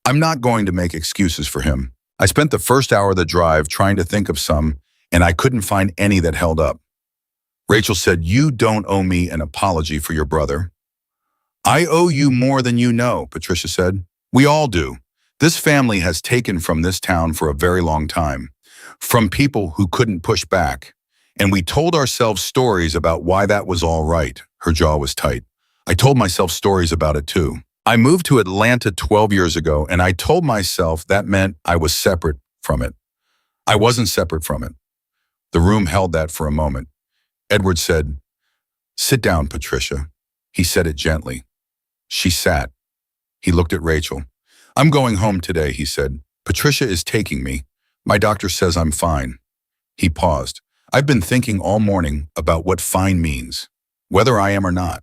Speaker 1: "I'm not going to make excuses for him. I spent the first hour of the drive trying to think of some, and I couldn't find any that held up." Rachel said, "You don't owe me an apology for your brother." "I owe you more than you know," Patricia said. "We all do. This family has taken from this town for a very long time, from people who couldn't push back. And we told ourselves stories about why that was all right." Her jaw was tight. "I told myself stories about it too. I moved to Atlanta 12 years ago, and I told myself that meant I was separate from it. I wasn't separate from it." The room held that for a moment. Edward said, "Sit down, Patricia." He said it gently. She sat. He looked at Rachel. "I'm going home today," he said. "Patricia is taking me. My doctor says I'm fine." He paused. "I've been thinking all morning about what fine means, whether I am or not."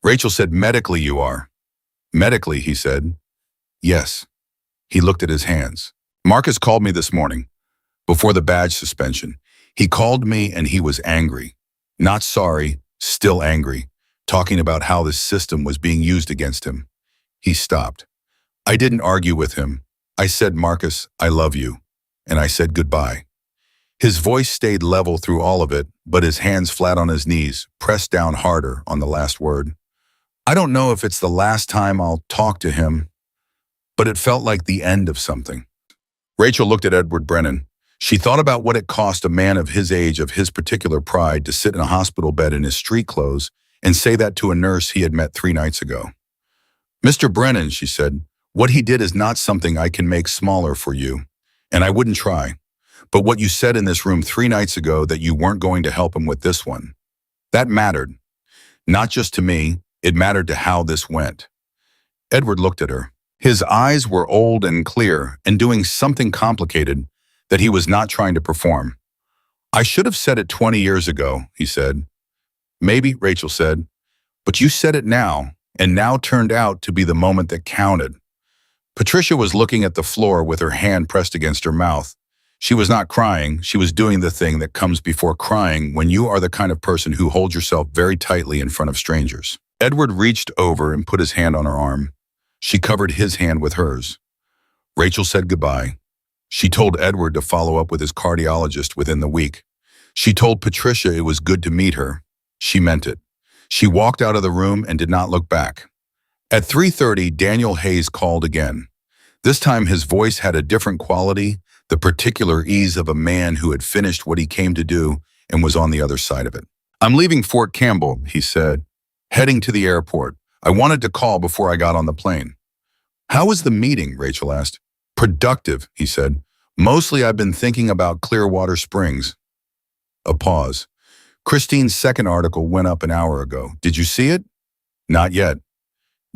Speaker 1: Rachel said, "Medically you are." "Medically," he said. "Yes." He looked at his hands. "Marcus called me this morning, before the badge suspension. He called me and he was angry. Not sorry, still angry, talking about how this system was being used against him." He stopped. "I didn't argue with him. I said, 'Marcus, I love you.' And I said goodbye." His voice stayed level through all of it, but his hands flat on his knees, pressed down harder on the last word. "I don't know if it's the last time I'll talk to him, but it felt like the end of something." Rachel looked at Edward Brennan. She thought about what it cost a man of his age, of his particular pride, to sit in a hospital bed in his street clothes and say that to a nurse he had met 3 nights ago. "Mr. Brennan," she said, "what he did is not something I can make smaller for you, and I wouldn't try. But what you said in this room 3 nights ago, that you weren't going to help him with this one, that mattered. Not just to me, it mattered to how this went." Edward looked at her. His eyes were old and clear and doing something complicated that he was not trying to perform. "I should have said it 20 years ago," he said. "Maybe," Rachel said, "but you said it now, and now turned out to be the moment that counted." Patricia was looking at the floor with her hand pressed against her mouth. She was not crying. She was doing the thing that comes before crying when you are the kind of person who holds yourself very tightly in front of strangers. Edward reached over and put his hand on her arm. She covered his hand with hers. Rachel said goodbye. She told Edward to follow up with his cardiologist within the week. She told Patricia it was good to meet her. She meant it. She walked out of the room and did not look back. At 3:30, Daniel Hayes called again. This time his voice had a different quality, the particular ease of a man who had finished what he came to do and was on the other side of it. "I'm leaving Fort Campbell," he said, "heading to the airport. I wanted to call before I got on the plane." "How was the meeting?" Rachel asked. "Productive," he said. "Mostly I've been thinking about Clearwater Springs." A pause. "Christine's second article went up an hour ago. Did you see it?" "Not yet."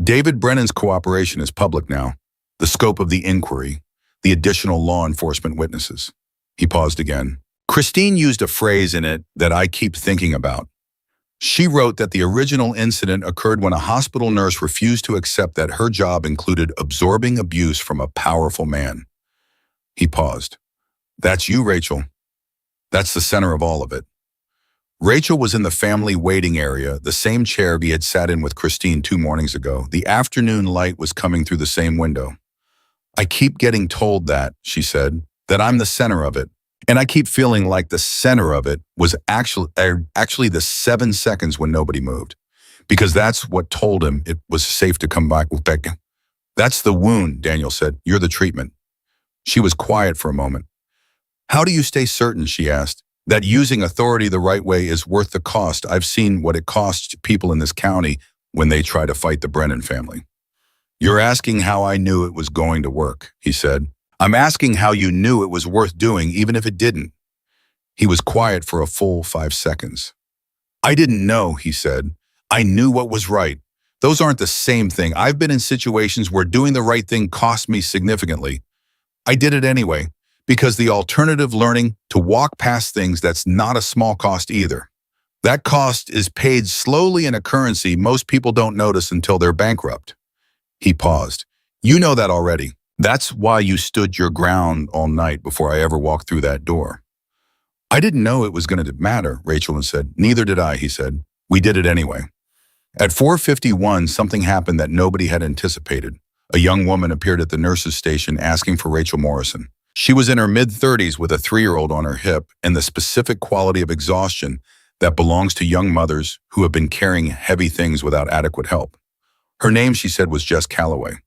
Speaker 1: "David Brennan's cooperation is public now. The scope of the inquiry, the additional law enforcement witnesses." He paused again. "Christine used a phrase in it that I keep thinking about. She wrote that the original incident occurred when a hospital nurse refused to accept that her job included absorbing abuse from a powerful man." He paused. "That's you, Rachel. That's the center of all of it." Rachel was in the family waiting area, the same chair he had sat in with Christine 2 mornings ago. The afternoon light was coming through the same window. "I keep getting told that," she said, "that I'm the center of it. And I keep feeling like the center of it was actually the 7 seconds when nobody moved. Because that's what told him it was safe to come back with Becca." "That's the wound," Daniel said. "You're the treatment." She was quiet for a moment. "How do you stay certain," she asked, "that using authority the right way is worth the cost? I've seen what it costs people in this county when they try to fight the Brennan family." You're asking how I knew it was going to work, he said. I'm asking how you knew it was worth doing even if it didn't. He was quiet for a full 5 seconds. I didn't know, he said. I knew what was right. Those aren't the same thing. I've been in situations where doing the right thing cost me significantly. I did it anyway, because the alternative learning to walk past things, that's not a small cost either. That cost is paid slowly in a currency most people don't notice until they're bankrupt. He paused. You know that already. That's why you stood your ground all night before I ever walked through that door. I didn't know it was going to matter, Rachel said. Neither did I, he said. We did it anyway. At 4:51, something happened that nobody had anticipated. A young woman appeared at the nurse's station asking for Rachel Morrison. She was in her mid-30s with a 3-year-old on her hip and the specific quality of exhaustion that belongs to young mothers who have been carrying heavy things without adequate help. Her name, she said, was Jess Calloway.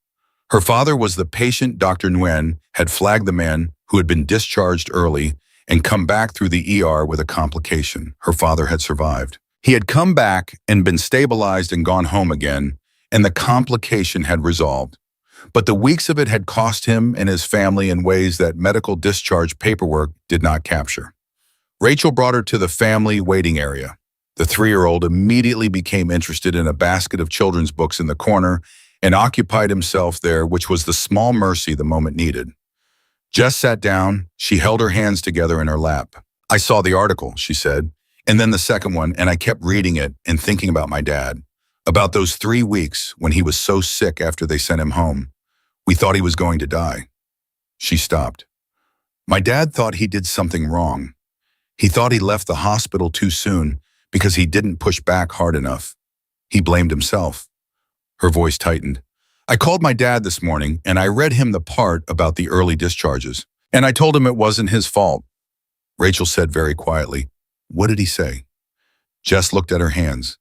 Speaker 1: Her father was the patient Dr. Nguyen had flagged the man who had been discharged early and come back through the ER with a complication. Her father had survived. He had come back and been stabilized and gone home again, and the complication had resolved. But the weeks of it had cost him and his family in ways that medical discharge paperwork did not capture. Rachel brought her to the family waiting area. The 3-year-old immediately became interested in a basket of children's books in the corner and occupied himself there, which was the small mercy the moment needed. Jess sat down. She held her hands together in her lap. I saw the article, she said, and then the second one, and I kept reading it and thinking about my dad, about those 3 weeks when he was so sick after they sent him home. We thought he was going to die. She stopped. My dad thought he did something wrong. He thought he left the hospital too soon because he didn't push back hard enough. He blamed himself. Her voice tightened. I called my dad this morning and I read him the part about the early discharges, and I told him it wasn't his fault. Rachel said very quietly, What did he say? Jess looked at her hands.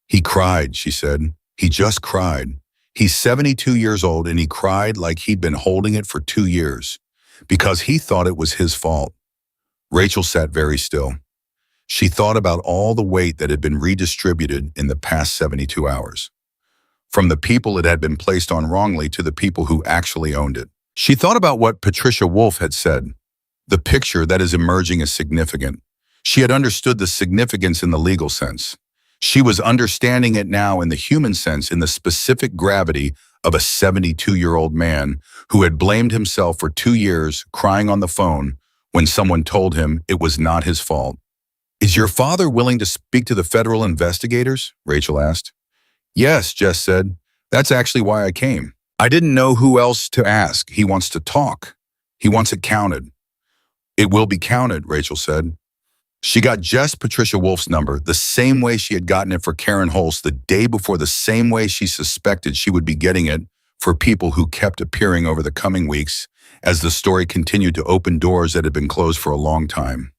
Speaker 1: He cried, she said. He just cried. He's 72 years old and he cried like he'd been holding it for 2 years because he thought it was his fault. Rachel sat very still. She thought about all the weight that had been redistributed in the past 72 hours. From the people it had been placed on wrongly to the people who actually owned it. She thought about what Patricia Wolfe had said. The picture that is emerging is significant. She had understood the significance in the legal sense. She was understanding it now in the human sense, in the specific gravity of a 72-year-old man who had blamed himself for 2 years crying on the phone when someone told him it was not his fault. Is your father willing to speak to the federal investigators? Rachel asked. Yes, Jess said. That's actually why I came. I didn't know who else to ask. He wants to talk. He wants it counted. It will be counted, Rachel said. She got Jess Patricia Wolfe's number the same way she had gotten it for Karen Holst the day before, the same way she suspected she would be getting it for people who kept appearing over the coming weeks as the story continued to open doors that had been closed for a long time.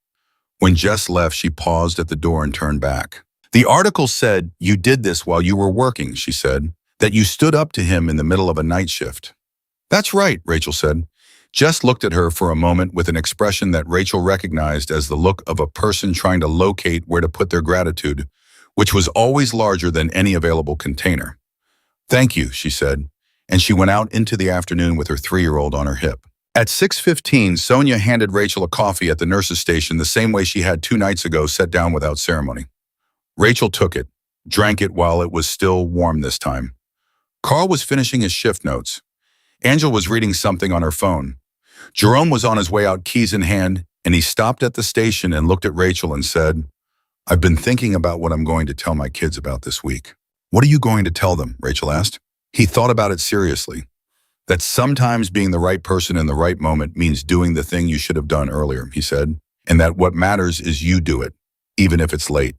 Speaker 1: When Jess left, she paused at the door and turned back. The article said you did this while you were working, she said, that you stood up to him in the middle of a night shift. That's right, Rachel said. Jess looked at her for a moment with an expression that Rachel recognized as the look of a person trying to locate where to put their gratitude, which was always larger than any available container. Thank you, she said, and she went out into the afternoon with her 3-year-old on her hip. At 6:15, Sonia handed Rachel a coffee at the nurse's station the same way she had 2 nights ago, set down without ceremony. Rachel took it, drank it while it was still warm this time. Carl was finishing his shift notes. Angel was reading something on her phone. Jerome was on his way out, keys in hand, and he stopped at the station and looked at Rachel and said, I've been thinking about what I'm going to tell my kids about this week. What are you going to tell them? Rachel asked. He thought about it seriously. That sometimes being the right person in the right moment means doing the thing you should have done earlier, he said, and that what matters is you do it, even if it's late.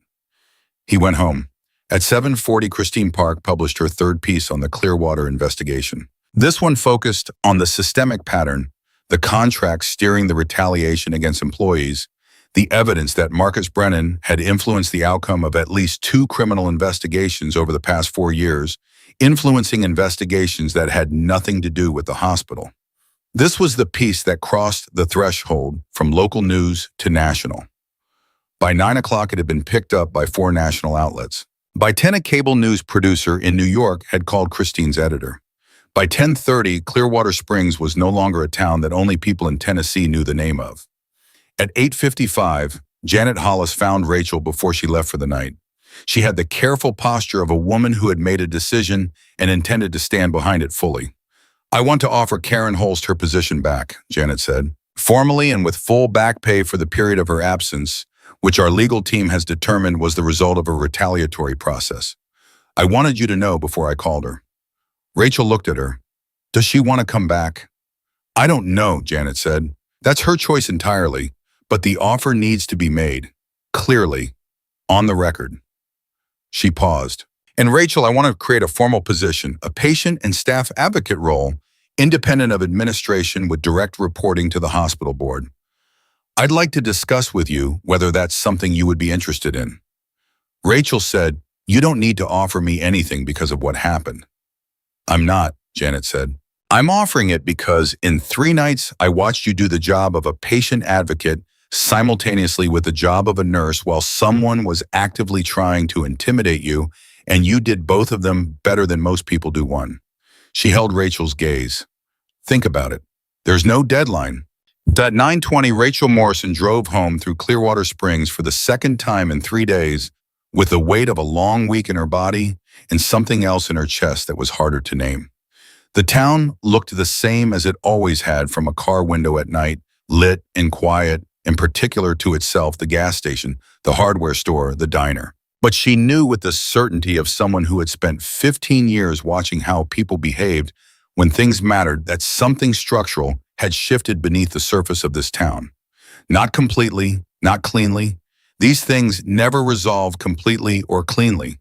Speaker 1: He went home. At 7:40, Christine Park published her 3rd piece on the Clearwater investigation. This one focused on the systemic pattern, the contracts steering the retaliation against employees, the evidence that Marcus Brennan had influenced the outcome of at least 2 criminal investigations over the past 4 years, influencing investigations that had nothing to do with the hospital. This was the piece that crossed the threshold from local news to national. By 9 o'clock, it had been picked up by 4 national outlets. By 10, a cable news producer in New York had called Christine's editor. By 10:30, Clearwater Springs was no longer a town that only people in Tennessee knew the name of. At 8:55, Janet Hollis found Rachel before she left for the night. She had the careful posture of a woman who had made a decision and intended to stand behind it fully. "I want to offer Karen Holst her position back," Janet said, "formally and with full back pay for the period of her absence, which our legal team has determined was the result of a retaliatory process. I wanted you to know before I called her." Rachel looked at her. "Does she want to come back?" "I don't know," Janet said. "That's her choice entirely, but the offer needs to be made. Clearly. On the record." She paused. "And Rachel, I want to create a formal position, a patient and staff advocate role, independent of administration with direct reporting to the hospital board. I'd like to discuss with you whether that's something you would be interested in." Rachel said, "You don't need to offer me anything because of what happened." "I'm not," Janet said. "I'm offering it because in 3 nights I watched you do the job of a patient advocate simultaneously with the job of a nurse while someone was actively trying to intimidate you, and you did both of them better than most people do one." She held Rachel's gaze. "Think about it. There's no deadline." At 9:20, Rachel Morrison drove home through Clearwater Springs for the second time in 3 days with the weight of a long week in her body and something else in her chest that was harder to name. The town looked the same as it always had from a car window at night, lit and quiet, in particular to itself, the gas station, the hardware store, the diner. But she knew with the certainty of someone who had spent 15 years watching how people behaved when things mattered that something structural had shifted beneath the surface of this town. Not completely, not cleanly. These things never resolved completely or cleanly.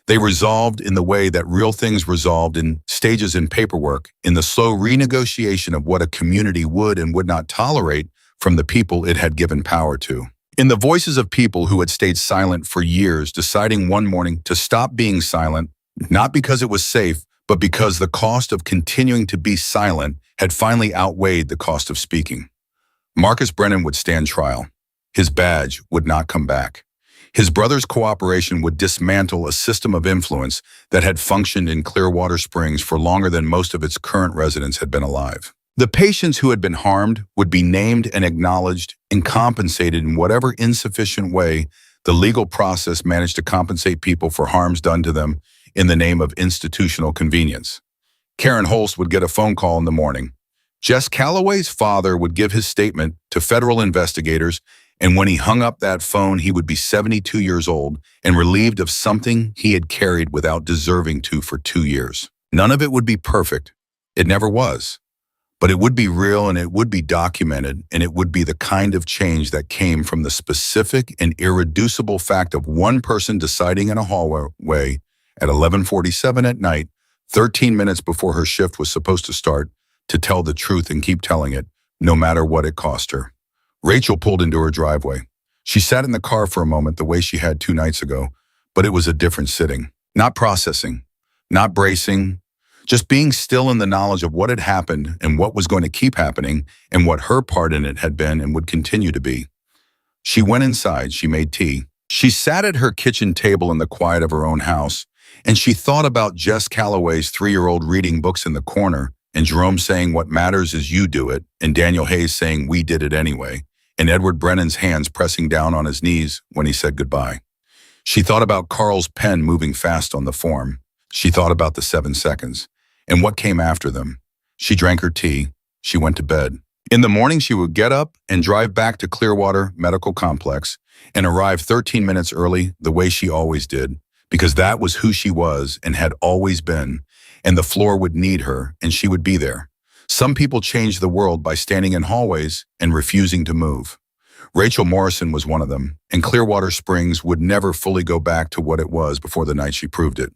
Speaker 1: They resolved in the way that real things resolved in stages in paperwork, in the slow renegotiation of what a community would and would not tolerate from the people it had given power to. In the voices of people who had stayed silent for years, deciding one morning to stop being silent, not because it was safe, but because the cost of continuing to be silent had finally outweighed the cost of speaking. Marcus Brennan would stand trial. His badge would not come back. His brother's cooperation would dismantle a system of influence that had functioned in Clearwater Springs for longer than most of its current residents had been alive. The patients who had been harmed would be named and acknowledged and compensated in whatever insufficient way the legal process managed to compensate people for harms done to them in the name of institutional convenience. Karen Holst would get a phone call in the morning. Jess Calloway's father would give his statement to federal investigators, and when he hung up that phone, he would be 72 years old and relieved of something he had carried without deserving to for 2 years. None of it would be perfect. It never was. But it would be real and it would be documented, and it would be the kind of change that came from the specific and irreducible fact of one person deciding in a hallway at 11:47 at night, 13 minutes before her shift was supposed to start, to tell the truth and keep telling it, no matter what it cost her. Rachel pulled into her driveway. She sat in the car for a moment the way she had 2 nights ago, but it was a different sitting. Not processing, not bracing, just being still in the knowledge of what had happened and what was going to keep happening and what her part in it had been and would continue to be. She went inside, she made tea. She sat at her kitchen table in the quiet of her own house, and she thought about Jess Calloway's 3-year-old reading books in the corner, and Jerome saying what matters is you do it, and Daniel Hayes saying we did it anyway, and Edward Brennan's hands pressing down on his knees when he said goodbye. She thought about Carl's pen moving fast on the form. She thought about the 7 seconds. And what came after them. She drank her tea. She went to bed. In the morning, she would get up and drive back to Clearwater Medical Complex and arrive 13 minutes early the way she always did, because that was who she was and had always been, and the floor would need her, and she would be there. Some people change the world by standing in hallways and refusing to move. Rachel Morrison was one of them, and Clearwater Springs would never fully go back to what it was before the night she proved it.